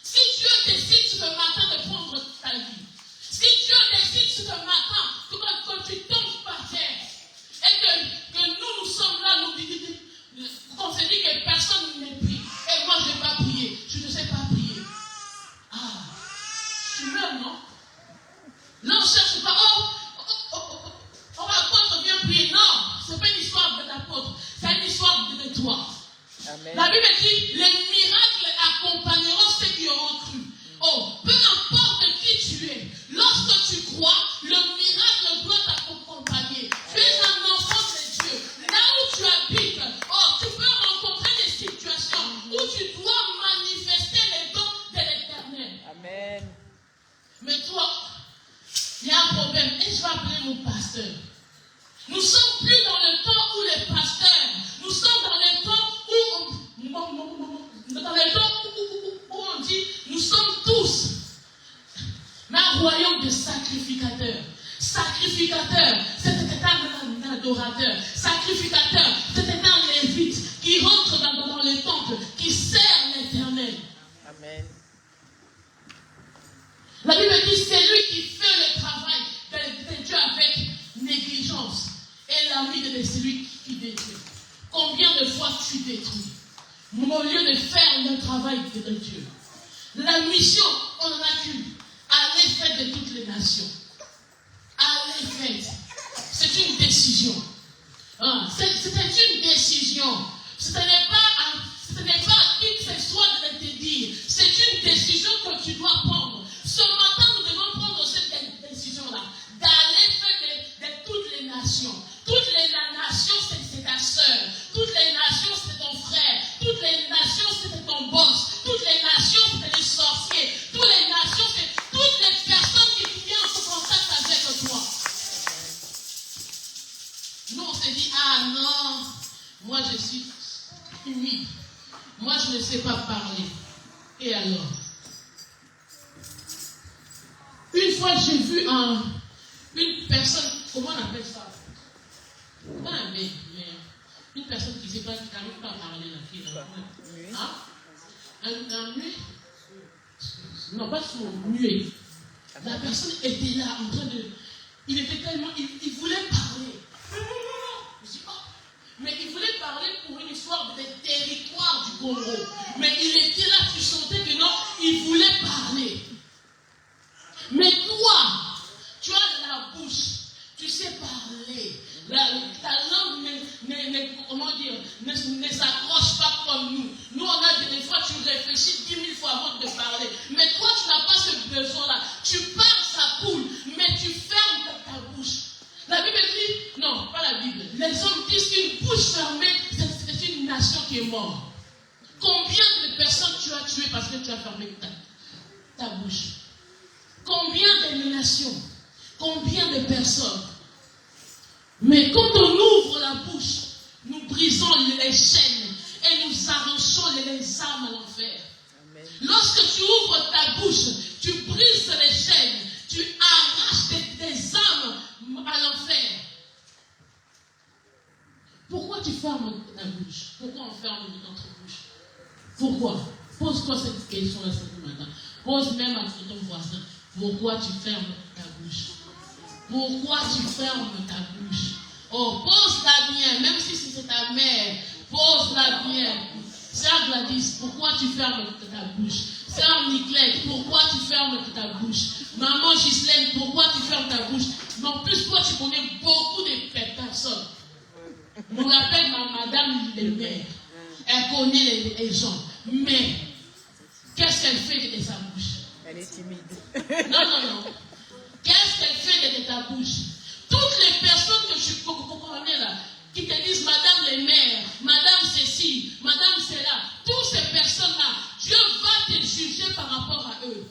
Si Dieu décide ce matin de prendre ta vie, si Dieu décide ce matin quand tu tombes par terre, et que nous sommes là, on se dit que personne ne prie, et moi je ne vais pas prier, je ne sais pas prier. Ah, tu meurs, non? Là on ne cherche pas, on apôtre vient prier. Non, ce n'est pas une histoire de l'apôtre, c'est une histoire de toi. Amen. La Bible dit, les miracles accompagneront ceux qui auront cru. Oh, peu importe qui tu es, lorsque tu crois, le miracle doit t'accompagner. Tu es un enfant de Dieu. Là où tu habites, tu peux rencontrer des situations où tu dois manifester les dons de l'Éternel. Amen. Mais toi, il y a un problème. Et je vais appeler mon pasteur. Nous ne sommes plus dans le temps où les pasteurs, nous sommes dans le temps où on dit, nous sommes tous un royaume de sacrificateurs. Sacrificateur, c'était un adorateur. Sacrificateur, c'était un lévite qui rentre dans le temple, qui sert l'Éternel. Amen. La Bible dit, c'est lui qui fait le travail de Dieu avec négligence. Et l'ami de celui qui détruit. Combien de fois tu détruis au lieu de faire le travail de Dieu? La mission, on en a qu'une. Allez faire de toutes les nations. Allez faire. C'est une décision. C'était une décision. Ce n'est pas à qui que ce soit de te dire. C'est une décision que tu dois prendre. Ce matin, nous devons prendre cette décision-là. D'aller faire de toutes les nations. Toutes les nations, c'est ta sœur. Toutes les nations, c'est ton frère. Toutes les nations, c'est ton boss. Toutes les nations, c'est les sorciers. Toutes les nations, c'est toutes les personnes qui viennent en contact avec toi. Nous, on se dit, ah non, moi je suis humide. Moi, je ne sais pas parler. Et alors? Une fois, j'ai vu une personne, comment on appelle ça? Une personne qui ne sait pas, qui n'arrive pas à parler là. Hein? Un muet? Non, pas son muet. La personne était là en train de. Il était tellement. Il voulait parler. Je dis, oh. Mais il voulait parler pour une histoire des territoires du Congo. Mais il était là, tu sentais que non, il voulait parler. Mais toi, tu as la bouche, tu sais parler. Ta langue ne morts? Combien de personnes tu as tuées parce que tu as fermé ta bouche? Combien d'éliminations? Combien de personnes? Mais quand on ouvre la bouche, nous brisons les chaînes et nous arrachons les âmes à l'enfer. Lorsque tu ouvres ta bouche, tu brises les chaînes, tu arraches des âmes à l'enfer. Pourquoi tu fermes ta bouche? Pourquoi on ferme notre bouche? Pourquoi? Pose-toi cette question-là ce matin. Pose même à ton voisin. Pourquoi tu fermes ta bouche? Pourquoi tu fermes ta bouche? Oh, pose-la bien, même si c'est ta mère. Pose-la bien. Sœur Gladys, pourquoi tu fermes ta bouche? Sœur Niclette, pourquoi tu fermes ta bouche? Maman Ghislaine, pourquoi tu fermes ta bouche? Mais en plus, toi, tu connais beaucoup de personnes. On l'appelle Madame les mères. Elle connaît les gens. Mais, qu'est-ce qu'elle fait de sa bouche? Elle est timide. Non. Qu'est-ce qu'elle fait de ta bouche? Toutes les personnes que tu connais là, qui te disent Madame les mères, Madame ceci, Madame cela, toutes ces personnes-là, Dieu va te juger par rapport à eux.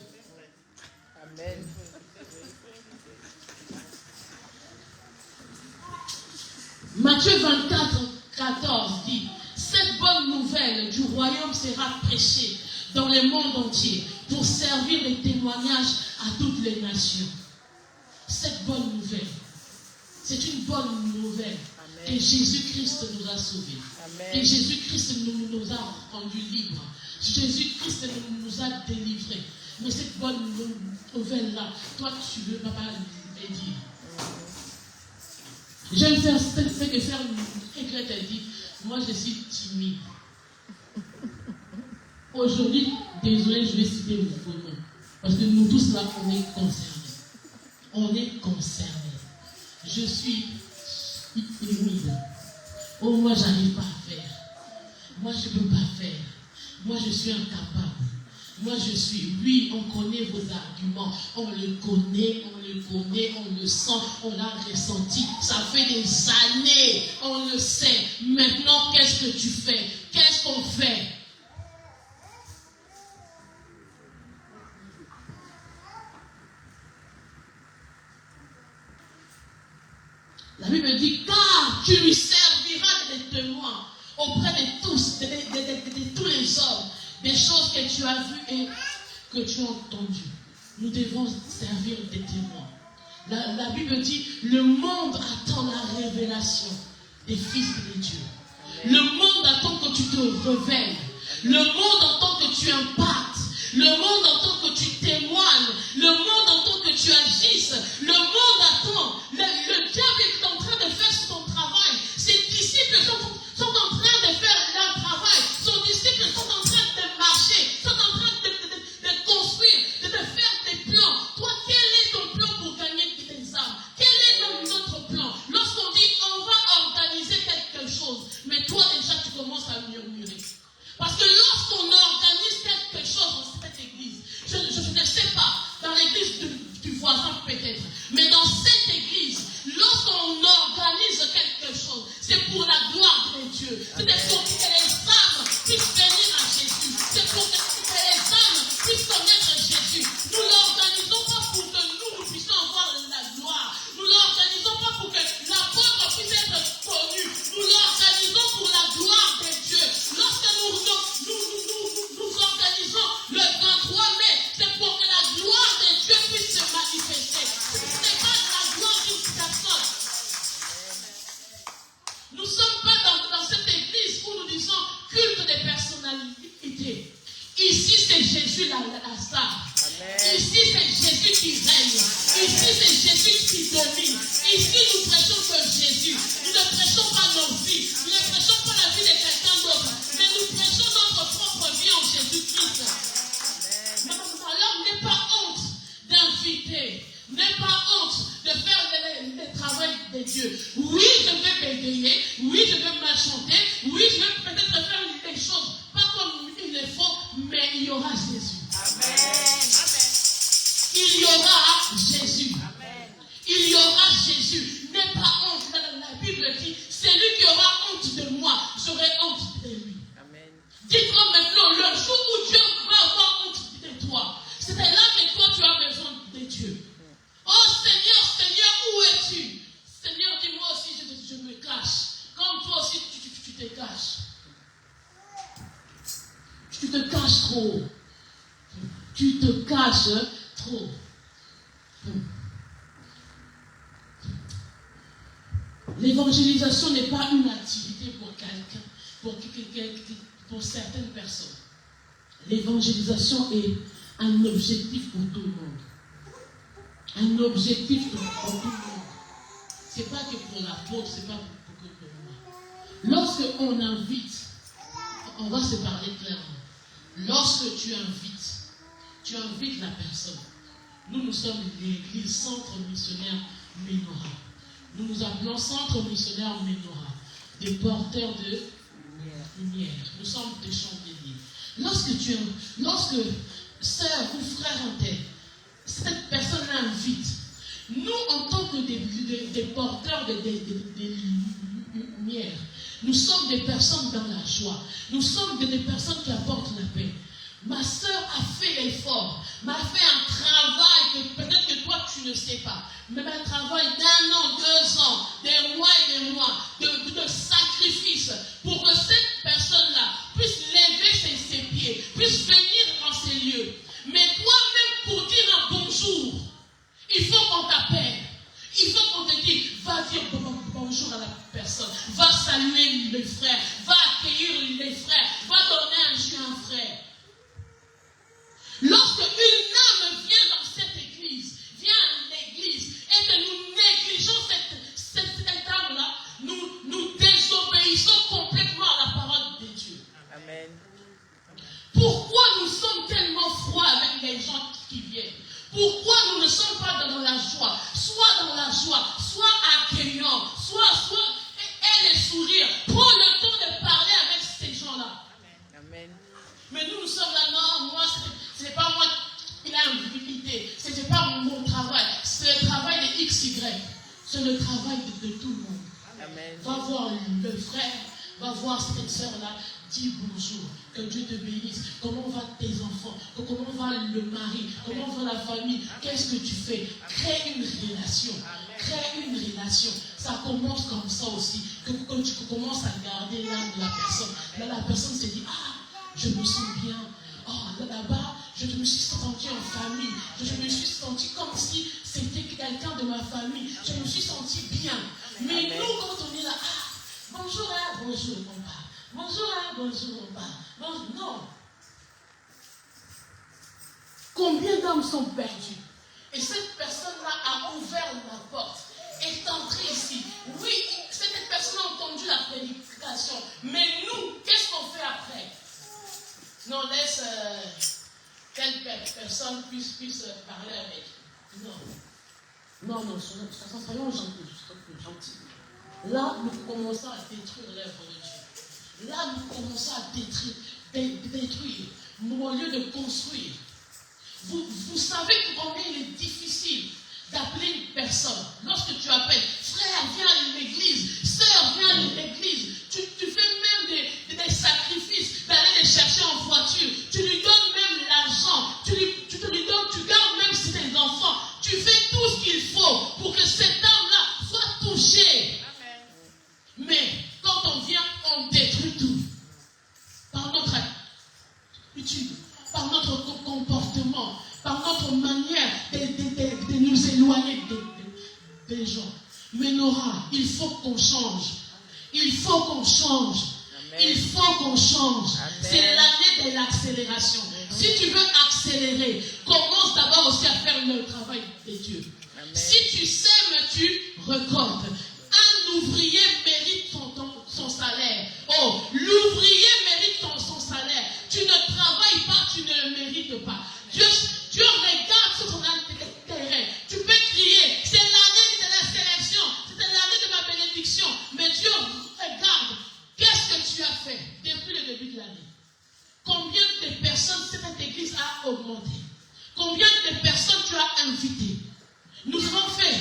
Amen. Matthieu 24, 14 dit, cette bonne nouvelle du royaume sera prêchée dans le monde entier pour servir de témoignage à toutes les nations. Cette bonne nouvelle, c'est une bonne nouvelle. Amen. Que Jésus-Christ nous a sauvés. Amen. Que Jésus-Christ nous a rendus libres. Jésus-Christ nous a délivrés. Mais cette bonne nouvelle-là, toi tu ne veux pas le dire. J'aime faire ce que faire Éclair t'a dit. Moi je suis timide. Aujourd'hui, désolé, je vais citer vos noms. Parce que nous tous là, on est concernés. On est concernés. Je suis timide. Oh, moi, j'arrive pas à faire. Moi, je ne peux pas faire. Moi, je suis incapable. Moi, je suis, oui, on connaît vos arguments. On le connaît, on le sent, on l'a ressenti. Ça fait des années, on le sait. Maintenant, qu'est-ce que tu fais? Qu'est-ce qu'on fait? La Bible dit, car tu lui serviras de témoin auprès de tous, de tous les hommes, des choses que tu as vues et que tu as entendues. Nous devons servir de témoins. La Bible dit, le monde attend la révélation des fils de Dieu. Le monde attend que tu te révèles. Le monde attend que tu impactes. Le monde attend que tu témoignes. Le monde attend que tu agisses. Le monde attend. Le diable est en train de faire son travail. Ses disciples sont en train de faire leur travail. Ses disciples sont en train de marcher. Sont en train de construire, de faire des plans. Toi, quel est ton plan pour gagner tes âmes? Quel est notre plan? Lorsqu'on dit on va organiser quelque chose, mais toi déjà tu commences à murmurer. Parce que lorsqu'on organise quelque chose dans cette église, je ne sais pas, dans l'église du voisin peut-être, mais dans cette église, lorsqu'on organise quelque chose, c'est pour la gloire de Dieu. C'est pour que les âmes puissent venir à Jésus. C'est pour que les âmes puissent connaître Jésus. Nous ne l'organisons pas pour que nous puissions avoir la gloire. Nous ne l'organisons pas pour que l'apôtre puisse être connu. Nous l'organisons pour la gloire de Dieu. Lorsque nous organisons le 23 mai, c'est pour que la gloire de Dieu puisse se manifester. Ce n'est pas la gloire d'une personne. Nous ne sommes pas dans cette église où nous disons culte des personnalités. Ici, c'est Jésus la star. Ici, c'est Jésus qui règne. Ici, c'est Jésus qui domine. Ici, nous prêchons que Jésus. Nous ne prêchons pas nos vies. Nous ne prêchons pas la vie de quelqu'un d'autre. Mais nous prêchons notre propre vie en Jésus-Christ. Alors, n'aie pas honte d'inviter. N'aie pas honte de faire le travail de Dieu. Oui, je vais bégayer. Oui, je vais mal chanter. Oui, je vais peut-être faire des choses pas comme il le faut, mais il y aura Jésus. Amen. Il y aura Jésus. Amen. Il y aura Jésus. N'aie pas honte. La Bible dit, celui qui aura honte de moi, j'aurai honte de lui. Amen. crache trop. L'évangélisation n'est pas une activité pour quelqu'un, pour certaines personnes. L'évangélisation est un objectif pour tout le monde. Un objectif pour tout le monde. C'est pas que pour l'apôtre, c'est pas pour moi. Lorsque on invite, on va se parler clairement. Lorsque tu invites la personne. Nous sommes l'église Centre Missionnaire Ménora. Nous nous appelons Centre Missionnaire Ménora, des porteurs de lumière. Nous sommes des chandeliers. Lorsque sœur ou frère en tête, cette personne l'invite, nous en tant que des porteurs de lumière, nous sommes des personnes dans la joie. Nous sommes des personnes qui apportent la paix. Ma sœur a fait l'effort, m'a fait un travail que peut-être que toi tu ne sais pas, mais un travail d'1 an, 2 ans, des mois et des mois, de sacrifice pour que cette personne-là puisse lever ses pieds, puisse venir dans ces lieux. Mais toi-même, pour dire un bonjour, il faut qu'on t'appelle. Il faut qu'on te dise, va dire bonjour à la personne, va saluer les frères, va accueillir les frères, va donner un jus à un frère. Lorsque une âme vient dans cette église, vient à l'église, et que nous négligeons cette âme-là, nous désobéissons complètement à la parole de Dieu. Amen. Pourquoi nous sommes tellement froids avec les gens qui viennent? Pourquoi nous ne sommes pas dans la joie? Soit dans la joie, soit accueillant, soit et les sourires. Prends le temps de parler avec ces gens-là. Amen. Mais nous sommes là, non, moi, ce n'est pas moi qui a invité. Ce n'est pas mon travail. C'est le travail de XY. C'est le travail de tout le monde. Amen. Va voir le frère, va voir cette soeur-là, dis bonjour, que Dieu te bénisse. Comment vont tes enfants? Comment va le mari? Comment va la famille? Qu'est-ce que tu fais? Crée une relation. Crée une relation. Ça commence comme ça aussi. Quand tu commences à garder l'âme de la personne, là la personne se dit, ah, je me sens bien. Oh, là-bas, je me suis sentie en famille. Je me suis sentie comme si c'était quelqu'un de ma famille. Je me suis sentie bien. Mais Amen. nous, quand on est là, ah, bonjour, hein, bonjour, on part. Bonjour, hein, bonjour, on part. Bonjour. Non. Combien d'hommes sont perdus? Et cette personne-là a ouvert la porte, est entrée ici. Oui, cette personne a entendu la prédication. Mais nous, qu'est-ce qu'on fait après? Non, laisse telle personne puisse parler avec. Non, soyons gentils. Là, nous commençons à détruire l'œuvre de Dieu. Là, nous commençons à détruire. Nous, au lieu de construire. Vous savez combien il est difficile d'appeler une personne. Lorsque tu appelles, frère, viens à l'église, sœur, viens à l'église. Tu fais même des sacrifices d'aller les chercher en voiture. Tu lui donnes même l'argent. Tu lui donnes, tu gardes même si tes enfants. Tu fais tout ce qu'il faut pour que cette âme-là soit touchée. Amen. Mais quand on vient, on détruit tout. Par notre attitude, par notre comportement, par notre manière de nous éloigner des gens. Mais Nora, il faut qu'on change. Il faut qu'on change. Amen. Il faut qu'on change. Amen. C'est l'année de l'accélération. Si tu veux accélérer, commence d'abord aussi à faire le travail de Dieu. Amen. Si tu sèmes, tu récoltes. Un ouvrier mérite son salaire. Oh, l'ouvrier mérite son salaire. Tu ne travailles pas, tu ne le mérites pas. Dieu regarde sur ton intérêt. Tu peux crier, c'est l'année de la sélection, c'est l'année de ma bénédiction. Mais Dieu regarde, qu'est-ce que tu as fait depuis le début de l'année? Combien de personnes cette église a augmenté? Combien de personnes tu as invitées? Nous avons fait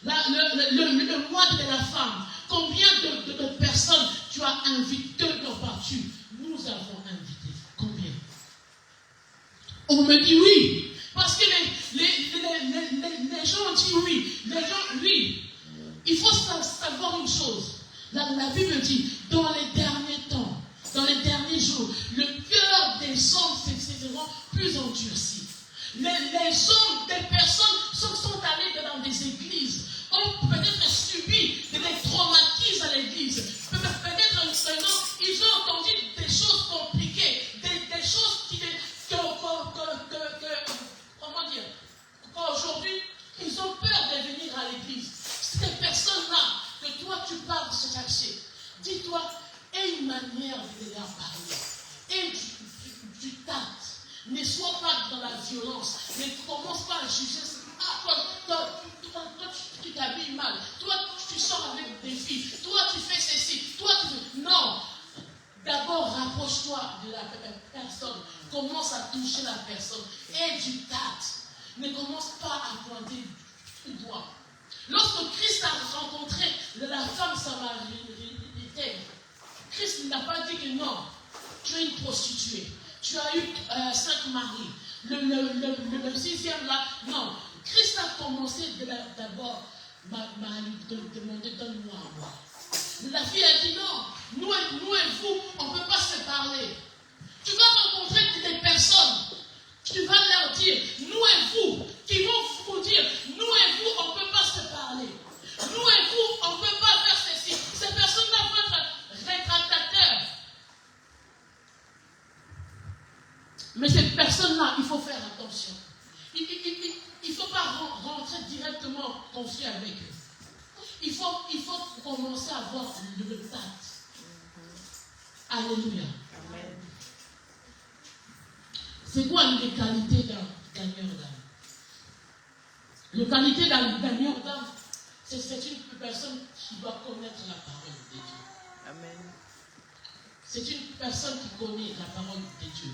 le mois de la femme. Combien de personnes tu as invitées? Non, pas tu. Nous avons invité. Combien? On me dit oui. Parce que les gens ont dit oui. Les gens, oui. Il faut savoir une chose. La Bible dit, dans les derniers temps, dans les derniers jours, le cœur des hommes seront plus endurcis. Les les hommes, des personnes sont allés dans des églises, ont peut-être subi des traumatismes à l'église. Peut-être maintenant, ils ont entendu des choses compliquées, des choses comment dire, qu'aujourd'hui, ils ont peur de venir à l'église. Ces personnes-là, que toi tu parles de se cacher, dis-toi, aie une manière de leur parler, aie du tact. Ne sois pas dans la violence, ne commence pas à juger. Toi, tu t'habilles mal, toi, tu sors avec des filles, toi, tu fais ceci, toi, tu fais... Non! D'abord, rapproche-toi de la personne, commence à toucher la personne, aie du tact. Ne commence pas à pointer du doigt. Lorsque Christ a rencontré la femme samaritaine, Christ n'a pas dit que non, tu es une prostituée, tu as eu 5 maris, le 6e là, non. Christ a commencé d'abord de demander donne-moi à moi. La fille a dit non, nous et vous, on ne peut pas se parler. Tu vas rencontrer des personnes, tu vas leur dire, nous et vous, qui vont vous dire, nous et vous, on ne peut pas se parler. Nous et vous, on ne peut pas faire ceci. Ces personnes-là vont être rétractateurs. Mais ces personnes-là, il faut faire attention. Il ne faut pas rentrer directement en conflit avec eux. Il faut commencer à avoir le tact. Alléluia. Amen. C'est quoi les qualités d'un gagneur d'âme? La qualité d'un gagneur d'âme, c'est une personne qui doit connaître la parole de Dieu. Amen. C'est une personne qui connaît la parole de Dieu.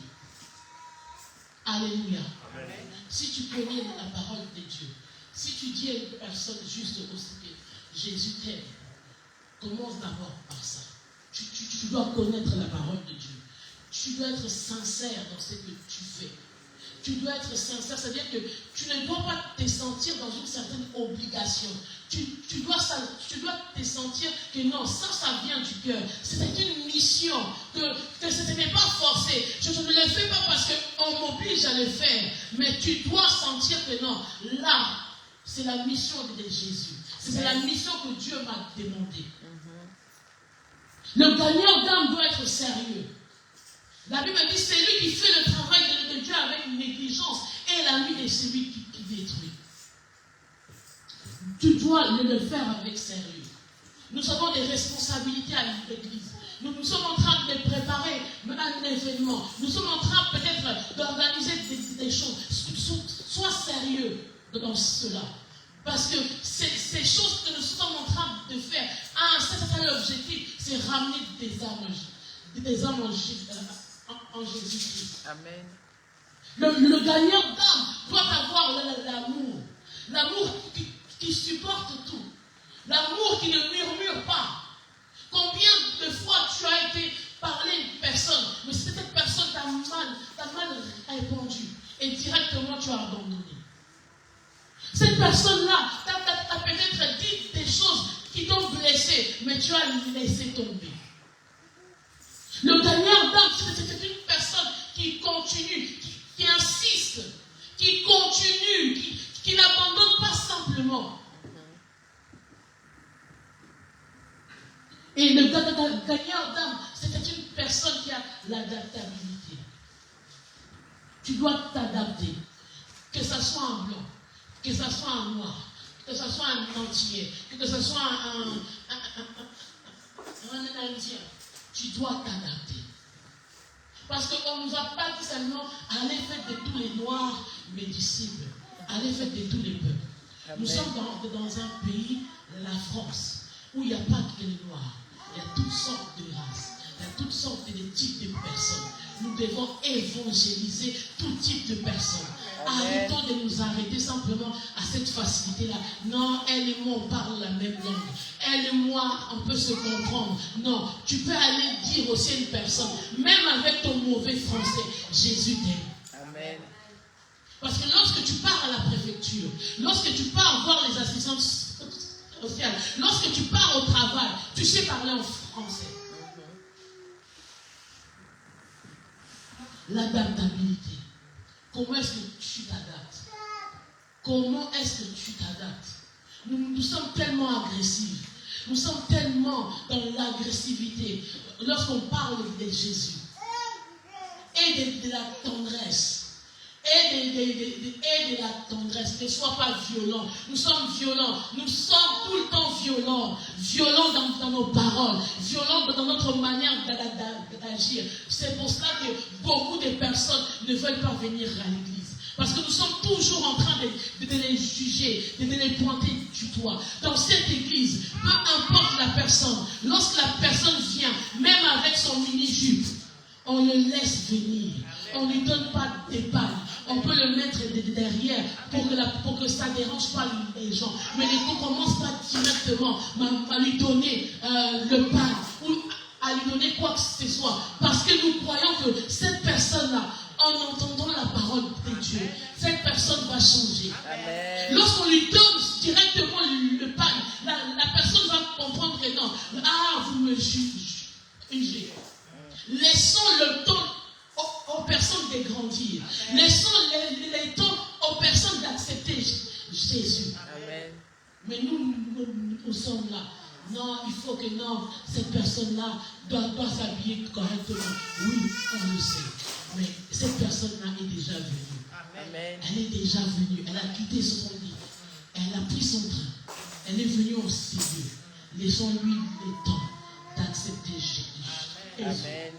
Alléluia. Amen. Si tu connais la parole de Dieu, si tu dis à une personne juste aussi que Jésus t'aime, commence d'abord par ça. Tu dois connaître la parole de Dieu. Tu dois être sincère dans ce que tu fais. Tu dois être sincère, c'est-à-dire que tu ne dois pas te sentir dans une certaine obligation. Tu dois te sentir que non, ça vient du cœur. C'est une mission, que ce n'est pas forcé. Je ne le fais pas parce qu'on m'oblige à le faire. Mais tu dois sentir que non, là, c'est la mission de Jésus. C'est la mission que Dieu m'a demandé. Le gagneur d'âme doit être sérieux. La Bible dit, c'est lui qui fait le travail de Dieu avec négligence et l'ami de celui qui détruit. Tu dois le faire avec sérieux. Nous avons des responsabilités à l'église. Nous sommes en train de préparer un événement. Nous sommes en train peut-être d'organiser des choses. Sois sérieux dans cela. Parce que ces choses que nous sommes en train de faire, un certain objectif, c'est ramener des âmes en Jésus-Christ. Amen. Le gagneur d'âme doit avoir l'amour. L'amour qui supporte tout. L'amour qui ne murmure pas. Combien de fois tu as été parler à une personne, mais cette personne t'a mal répondu et directement tu as abandonné. Cette personne-là t'a peut-être dit des choses qui t'ont blessé, mais tu as laissé tomber. Le gagneur d'âme, c'est une personne qui continue, qui insiste, qui continue, qui n'abandonne pas simplement. Et le gagneur d'âme, c'est une personne qui a l'adaptabilité. Tu dois t'adapter. Que ce soit un blanc, que ce soit un noir, que ce soit un entier, que ce soit un indien. Tu dois t'adapter. Parce qu'on ne nous a pas dit seulement allez faire de tous les noirs mes disciples. Allez faire de tous les peuples. Amen. Nous sommes dans un pays, la France, où il n'y a pas que les noirs. Il y a toutes sortes de races. Il y a toutes sortes de types de personnes. Nous devons évangéliser tout type de personnes. Amen. Arrêtons de nous arrêter simplement à cette facilité-là. Non, elle et moi, on parle la même langue. Elle et moi, on peut se comprendre. Non, tu peux aller dire aussi à une personne, même avec ton mauvais français, Jésus t'aime. Amen. Parce que lorsque tu pars à la préfecture, lorsque tu pars voir les assistantes sociales, lorsque tu pars au travail, tu sais parler en français. L'adaptabilité. Comment est-ce que tu t'adaptes? comment est-ce que tu t'adaptes? Nous sommes tellement agressifs. Nous sommes tellement dans l'agressivité lorsqu'on parle de Jésus. Et de la tendresse. Et de la tendresse. Ne sois pas violent. Nous sommes violents. Nous sommes tout le temps violents. Violents dans nos paroles. Violents dans notre manière d'agir. C'est pour cela que beaucoup de personnes ne veulent pas venir à l'église. Parce que nous sommes toujours en train de les juger, de les pointer du doigt. Dans cette église, peu importe la personne, lorsque la personne vient, même avec son mini-jupe, on le laisse venir. On ne lui donne pas des balles. On peut le mettre derrière pour que ça ne dérange pas les gens. Mais on ne commence pas directement à lui donner le pan ou à lui donner quoi que ce soit. Parce que nous croyons que cette personne-là, en entendant la parole de Dieu, cette personne va changer. Lorsqu'on lui donne directement le pan, la personne va comprendre que non. Ah, vous me jugez. Laissons le temps aux personnes de grandir. Laissons les temps aux personnes d'accepter Jésus. Amen. Mais nous sommes là. Non, il faut que non, cette personne-là doit s'habiller correctement. Oui, on le sait. Mais cette personne-là est déjà venue. Amen. Elle est déjà venue. Elle a quitté son lit. Elle a pris son train. Elle est venue au Seigneur. Laissons-lui le temps d'accepter Jésus. Amen.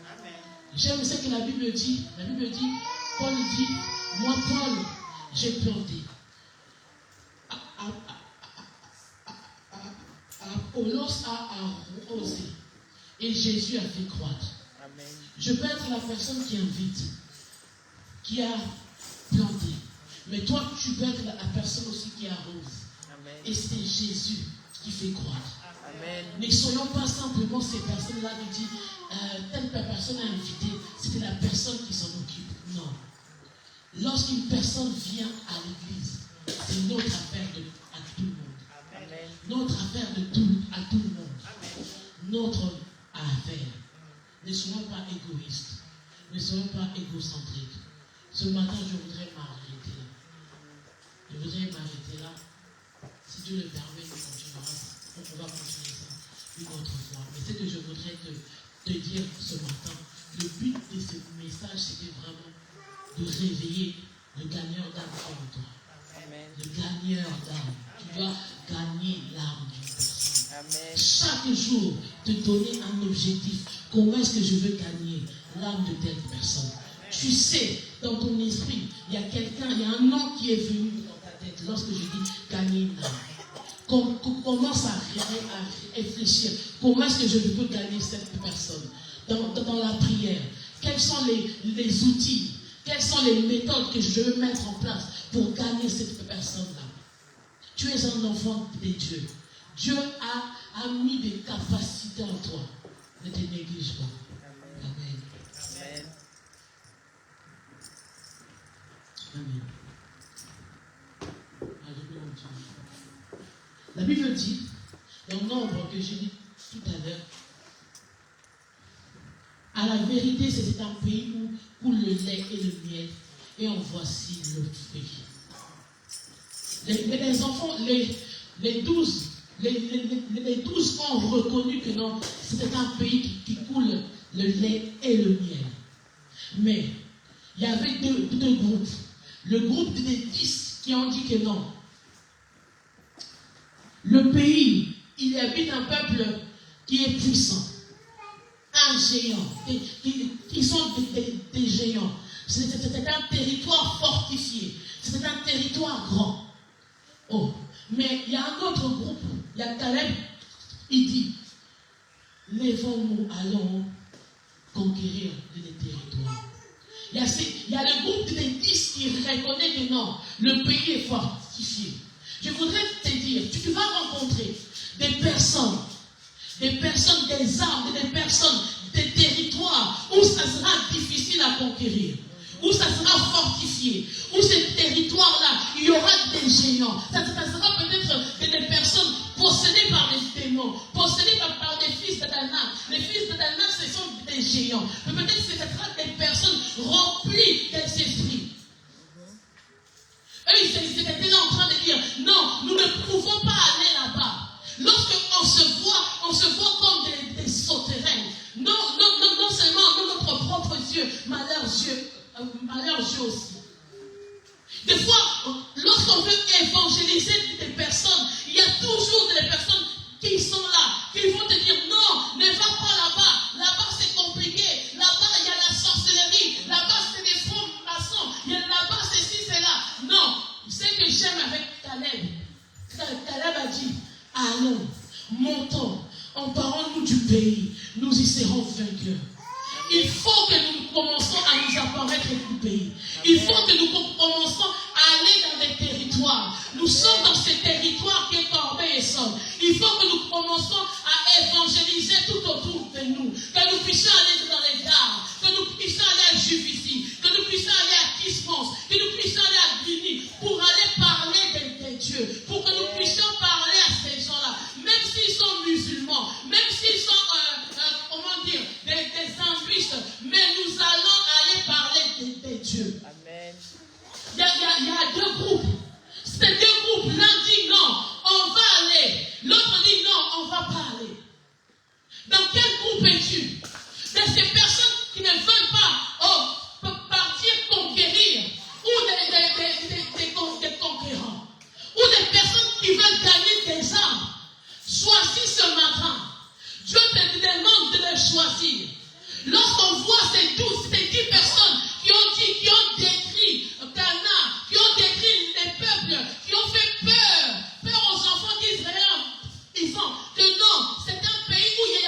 J'aime ce que la Bible dit. La Bible dit, Paul dit, moi Paul, j'ai planté. Apollos a arrosé. Et Jésus a fait croître. Amen. Je peux être la personne qui invite, qui a planté. Mais toi, tu peux être la personne aussi qui arrose. Amen. Et c'est Jésus qui fait croître. Amen. Ne soyons pas simplement ces personnes-là qui disent telle personne a invité, c'était la personne qui s'en occupe. Non. Lorsqu'une personne vient à l'église, c'est notre affaire à tout le monde. Amen. Notre affaire à tout le monde. Amen. Notre affaire. Ne soyons pas égoïstes. Ne soyons pas égocentriques. Ce matin, je voudrais m'arrêter là. Je voudrais m'arrêter là. Si Dieu le permet, on va continuer ça une autre fois. Mais ce que je voudrais te dire ce matin, le but de ce message, c'était vraiment de réveiller le gagneur d'âme en toi. Amen. Le gagneur d'âme. Tu dois gagner l'âme d'une personne. Amen. Chaque jour, te donner un objectif. Comment est-ce que je veux gagner l'âme de telle personne? Tu sais, dans ton esprit, il y a quelqu'un, il y a un nom qui est venu dans ta tête lorsque je dis gagner l'âme. Commence à réfléchir. Comment est-ce que je peux gagner cette personne dans la prière? Quels sont les outils? Quelles sont les méthodes que je veux mettre en place pour gagner cette personne-là? Tu es un enfant de Dieu. Dieu a mis des capacités en toi. Ne te néglige pas. Amen. Amen. Amen. La Bible dit, dans Nombre que j'ai dit tout à l'heure, à la vérité, c'est un pays où coule le lait et le miel, et en voici le fruit. Les enfants, les 12 ont reconnu que non, c'était un pays qui coule le lait et le miel. Mais il y avait deux groupes. Le groupe des 10 qui ont dit que non. Le pays, il y habite un peuple qui est puissant, un géant, qui sont des géants. C'était un territoire fortifié, c'était un territoire grand. Oh, mais il y a un autre groupe, il y a Caleb, il dit, lèvons-nous, allons conquérir les territoires. Il y a le groupe des 10 qui reconnaît que non, le pays est fortifié. Je voudrais te dire, tu vas rencontrer des personnes, des armes, des personnes, des territoires où ça sera difficile à conquérir, où ça sera fortifié, où ces territoires-là, il y aura des géants. Ça sera peut-être des personnes possédées par des démons, possédées par des fils d'Adanak. Les fils d'Adanak, ce sont des géants. Mais peut-être que ce sera des personnes remplies des esprits. Eux, ils étaient là en train évangéliser des personnes, il y a toujours des personnes qui sont là, qui vont te dire non, ne va pas là-bas. Là-bas c'est compliqué. Là-bas il y a la sorcellerie. Là-bas c'est des francs-maçons. Là-bas c'est ci, c'est là. Non, ce que j'aime avec Caleb, Caleb a dit, allons, montons, emparons-nous du pays, nous y serons vainqueurs. Il faut que nous commençons à nous apparaître du pays. Il faut que nous commençons à aller dans des territoires. Nous sommes dans ces territoires qui est Corbeil et Somme. Il faut que nous commençons à évangéliser tout autour de nous. Que nous puissions aller dans les gares, que nous puissions aller à Juvisy, que nous puissions aller à Kismons, que nous puissions aller à Grigny pour aller parler des dieux, pour que nous puissions parler à ces gens-là, même s'ils sont musulmans, même s'ils sont, comment dire, des hindouistes, mais nous allons aller parler des dieux. Amen. Il y a deux groupes. Ces deux groupes, l'un dit non, on va aller. L'autre dit non, on va pas aller. Dans quel groupe es-tu? De ces personnes qui ne veulent pas partir conquérir, ou des conquérants, ou des personnes qui veulent gagner des âmes. Choisis ce matin. Dieu te demande de les choisir. Lorsqu'on voit ces 10 personnes qui ont décrit Cana, qui ont décrit les peuples, qui ont fait peur aux enfants d'Israël, disant que non, c'est un pays où il y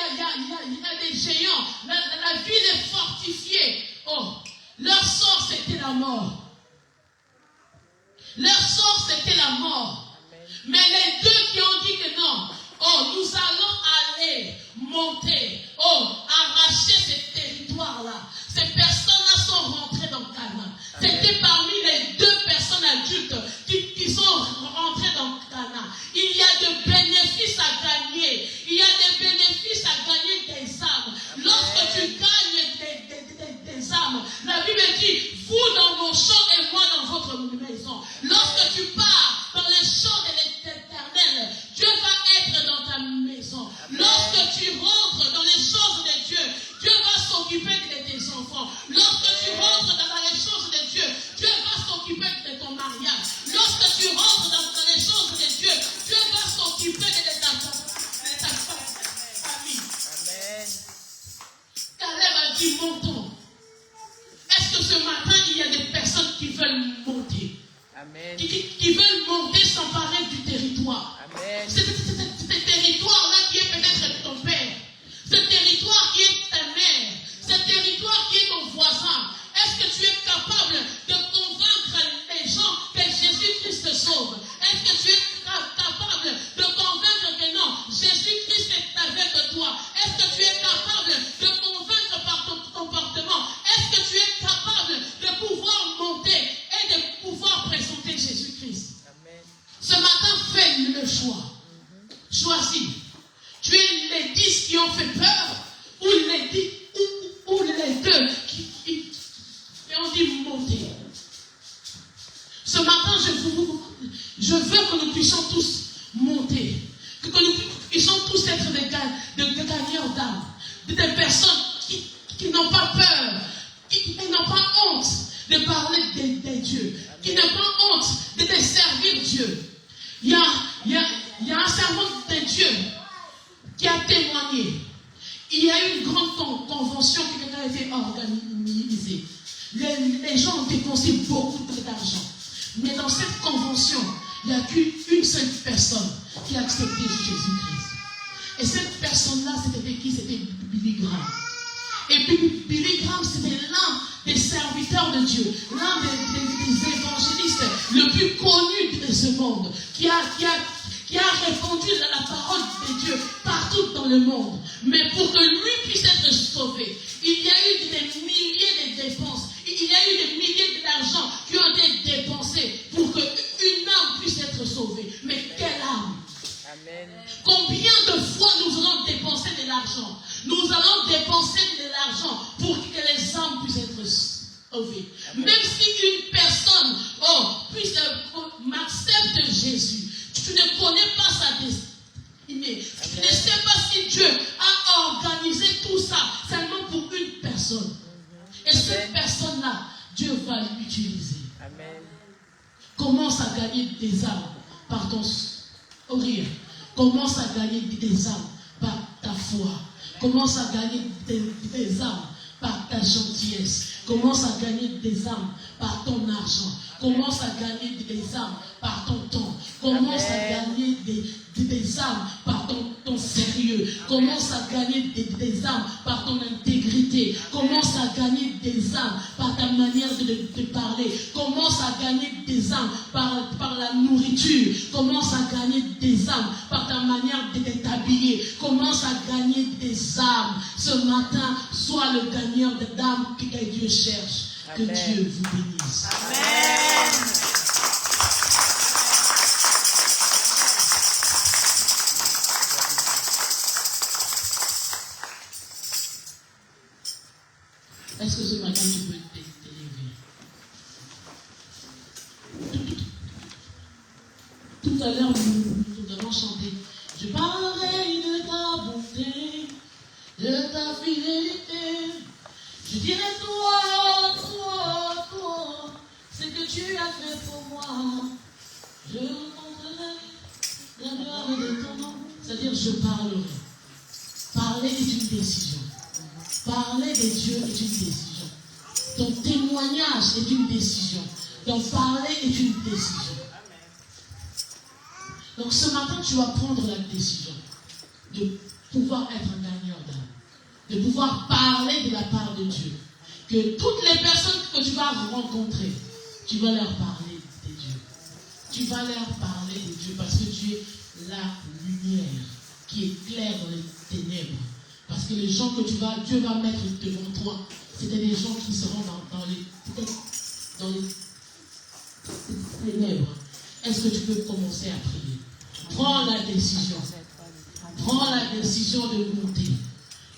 a des géants, la ville est fortifiée. Oh, leur sort c'était la mort. Leur sort c'était la mort. Mais les deux qui ont dit que non, nous allons aller monter, arracher ces territoires-là. Ces personnes-là sont rentrées dans Cana. C'était parmi les 2 personnes adultes qui sont rentrées dans Cana. Il y a de bénéfices à gagner. Il y a des bénéfices à gagner des âmes. Lorsque tu gagnes des âmes, la Bible dit, vous dans vos champs et moi dans votre maison. Lorsque tu pars dans les champs de l'Éternel, Dieu va être dans ta maison. Lorsque tu rentres dans les choses de Dieu, Dieu va s'occuper de tes enfants. Lorsque tu rentres dans les choses de Dieu, Dieu va s'occuper de ton mariage. Lorsque tu rentres dans les choses de Dieu, Dieu va s'occuper de ta famille. Amen. Caleb a dit montons. Est-ce que ce matin il y a des personnes qui veulent monter? Amen. Qui veulent monter, s'emparer du territoire. Amen. Ce territoire-là qui est peut-être ton père, ce territoire qui est ta mère, ce territoire qui est ton voisin. Est-ce que tu es capable de convaincre les gens que Jésus-Christ sauve? Est-ce que tu es capable de convaincre que non, Jésus-Christ est avec toi? Est-ce que tu es capable de convaincre par ton comportement? Est-ce que tu es capable de pouvoir monter et de pouvoir présenter Jésus-Christ? Amen. Ce matin, fais le choix. Choisis. Tu es les 10 qui ont fait peur ou les 2 qui ont dit monter. Ce matin, je veux que nous puissions tous monter. Que nous puissions tous être des gagnants d'âme. Des personnes qui n'ont pas peur, qui n'ont pas honte de parler des dieux, qui n'ont pas honte de servir Dieu. Il y a un servant de Dieu qui a témoigné. Il y a eu une grande convention qui a été organisée. Les gens ont dépensé beaucoup d'argent. Mais dans cette convention, il n'y a qu'une seule personne qui a accepté Jésus-Christ. Et cette personne-là, c'était qui? C'était Billy Graham. Et puis Billy Graham, c'était l'un des serviteurs de Dieu, l'un des évangélistes le plus connu de ce monde, qui a répandu la parole de Dieu partout dans le monde. Mais pour que lui puisse être sauvé, il y a eu des milliers de dépenses, il y a eu des milliers d'argent qui ont été dépensés pour qu'une âme puisse être sauvée. Mais quelle âme? Amen. Combien de fois nous allons dépenser de l'argent? Nous allons dépenser de l'argent pour que les âmes puissent être sauvées. Même si une personne puisse m'accepte Jésus, tu ne connais pas sa destinée. Tu ne sais pas si Dieu a organisé tout ça seulement pour une personne. Et cette personne-là, Dieu va l'utiliser. Amen. Commence à gagner des âmes par ton rire. Commence à gagner des âmes par ta foi. Commence à gagner des âmes par ta gentillesse. Commence à gagner des âmes par ton argent. Commence à gagner des âmes par ton temps. Commence à gagner des âmes par ton sérieux. Commence à gagner des âmes par ton intégrité. Commence à gagner des âmes par ta manière de parler. Commence à gagner des âmes par la nourriture. Commence à gagner des âmes par ta manière de t'habiller. Commence à gagner des âmes. Ce matin, sois le gagneur d'âmes que Dieu cherche. Que Dieu vous bénisse. Amen. Est-ce que ce matin tu peux t'élever? Tout à l'heure, nous avons chanté. Je parlerai de ta bonté, de ta fidélité. Je dirai toi, toi, toi, ce que tu as fait pour moi. Je raconterai la gloire de ton nom. C'est-à-dire, je parlerai. Parler est une décision. Parler de Dieu est une décision. Ton témoignage est une décision. Ton parler est une décision. Donc ce matin, tu vas prendre la décision de pouvoir être un gagneur d'âme. De pouvoir parler de la part de Dieu. Que toutes les personnes que tu vas rencontrer, tu vas leur parler de Dieu. Tu vas leur parler de Dieu parce que tu es la lumière qui éclaire dans les ténèbres. Parce que les gens que Dieu va mettre devant toi, c'était des gens qui seront dans les ténèbres. Est-ce que tu peux commencer à prier? Prends la décision. Prends la décision de monter.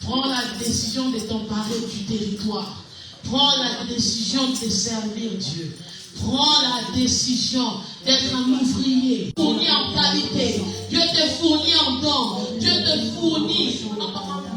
Prends la décision de t'emparer du territoire. Prends la décision de servir Dieu. Prends la décision d'être un ouvrier, fourni en qualité. Dieu te fournit en don. Dieu te fournit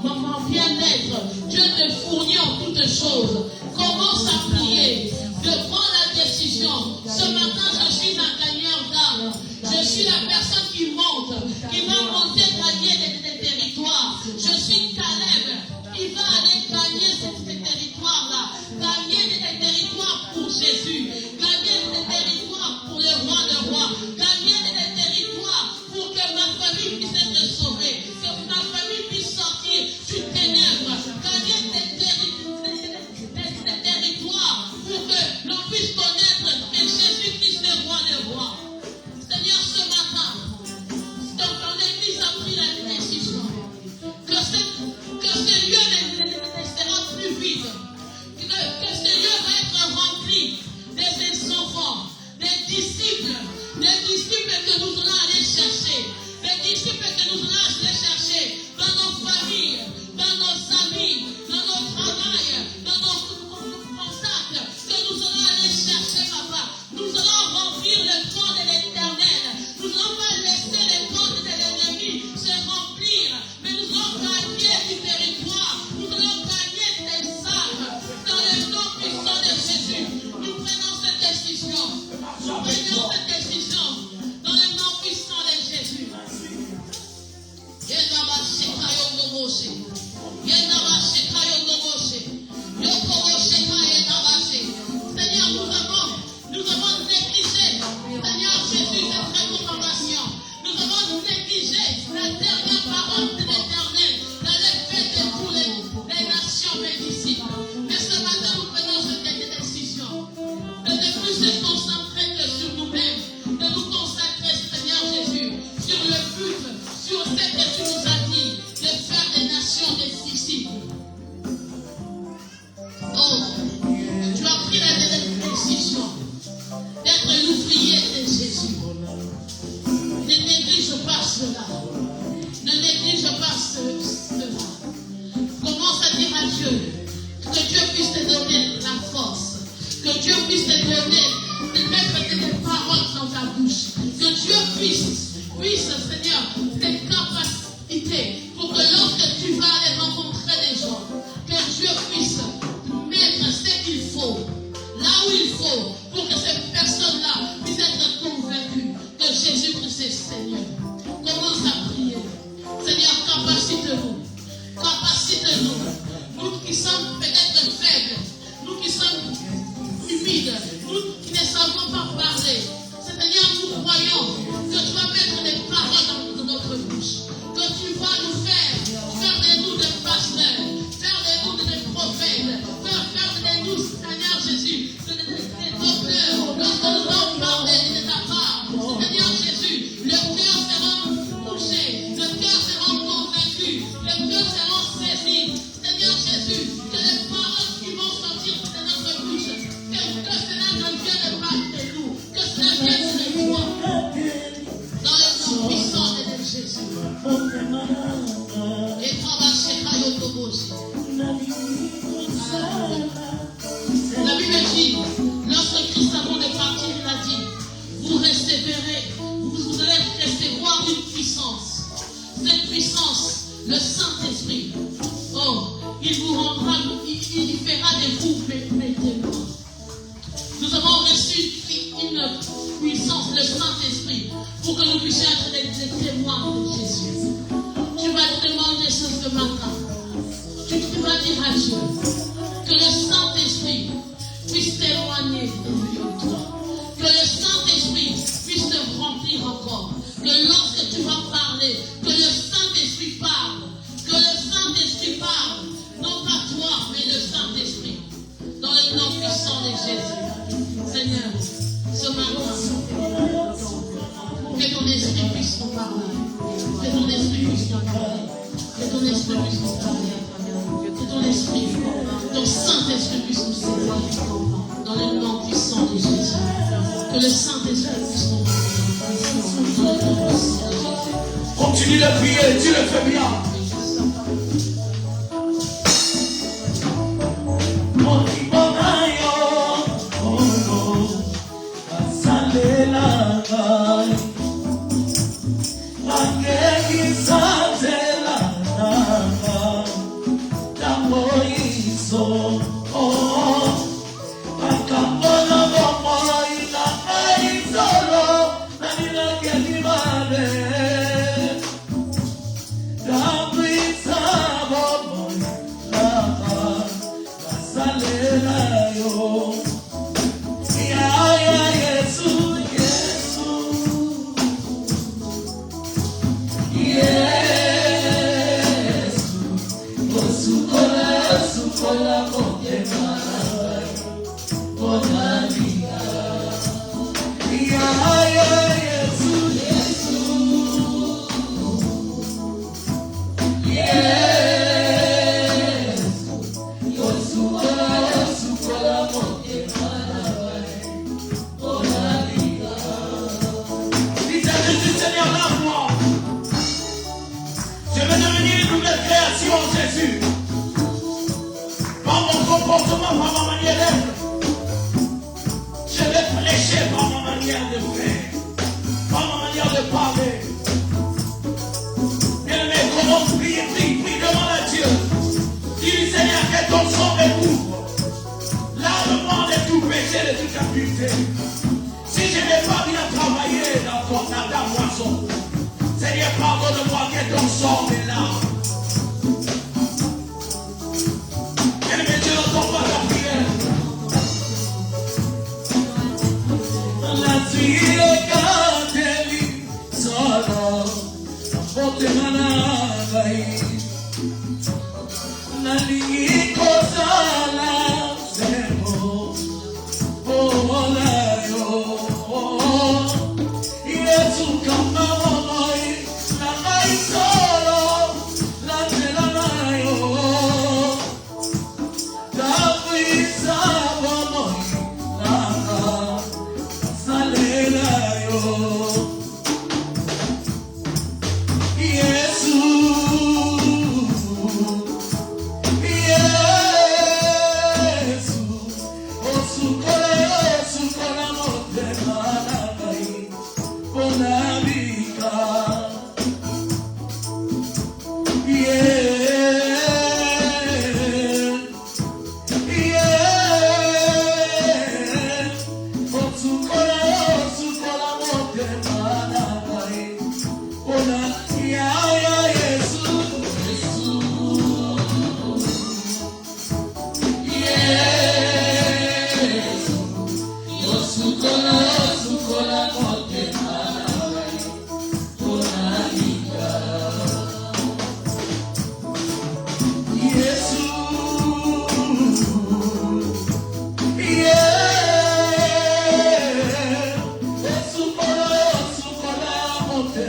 en bien-être. Dieu te fournit en toutes choses. Commence à prier. De prendre la décision. Ce matin, je suis un gagneur d'âme. Je suis la personne qui monte, qui va monter gagner des territoires. Je suis Caleb, qui va aller gagner ces territoires-là. Gagner des territoires pour Jésus. Gagner des territoires pour le roi de rois. Gagner des territoires pour que ma famille puisse être sauvée. Que ma famille puisse sortir du ténèbre. Gagner des territoires pour que l'on puisse connaître que Jésus-Christ est roi des rois. Seigneur, ce matin, dans l'église commencer, Seigneur. Commence à prier. Seigneur, capacite-nous. Capacite-nous. Nous qui sommes peut-être faibles, nous qui sommes humides, nous qui ne savons pas parler. Seigneur, nous croyons que tu vas mettre des paroles dans notre bouche. Que tu vas nous faire de nous des pasteurs, faire de nous des prophètes, faire de nous, Seigneur Jésus, des docteurs. Lorsque nous allons parler de ta part, Seigneur Jésus, le cœur sera touché, le cœur sera convaincu, le cœur sera saisi. Seigneur Jésus, que les paroles qui vont sortir de notre bouche, que cela ne vienne pas de nous, que cela vienne de toi. Dans le nom puissant de Jésus. Et la Bible dit, lorsque Christ avant de partir, il a dit, vous allez recevoir une puissance. Cette puissance, le Saint-Esprit, il vous rendra, il fera de vous mes témoins. Nous avons reçu une puissance, le Saint-Esprit, pour que nous puissions être des témoins de Jésus. Tu vas te demander ce matin. Tu vas dire à Dieu que le Saint-Esprit puisse témoigner de toi. Que le Saint-Esprit puisse te remplir encore. Que lorsque tu vas parler, que le Saint-Esprit parle. Que le Saint-Esprit parle. Non pas toi, mais le Saint-Esprit. Dans le nom puissant de Jésus. Seigneur, ce matin, que ton esprit puisse nous parler. Que ton esprit puisse nous parler. Que ton esprit puisse nous parler. Que ton esprit, ton Saint-Esprit puisse nous saisir. Dans le nom puissant de Jésus. Que le Saint-Esprit puisse nous parler. Dans le nom puissant de Jésus. Continue de prier, tu le fais bien. Jésus, par mon comportement, par ma manière d'être, je vais prêcher par ma manière de faire, par ma manière de parler. Bien-aimé, comment prier, prie devant Dieu. Dis Seigneur, que ton sang me couvre. Lave-moi de tout péché, de toute impureté. Si je n'ai pas bien travaillé dans ta moisson, Seigneur, pardonne-moi que ton sang me lave. Dieu n'entend pas ta prière. La suite cadeli solo pote managai nali kosala semo ola yo Yesu kama moi na mai solo la tela nayo. Bonavita.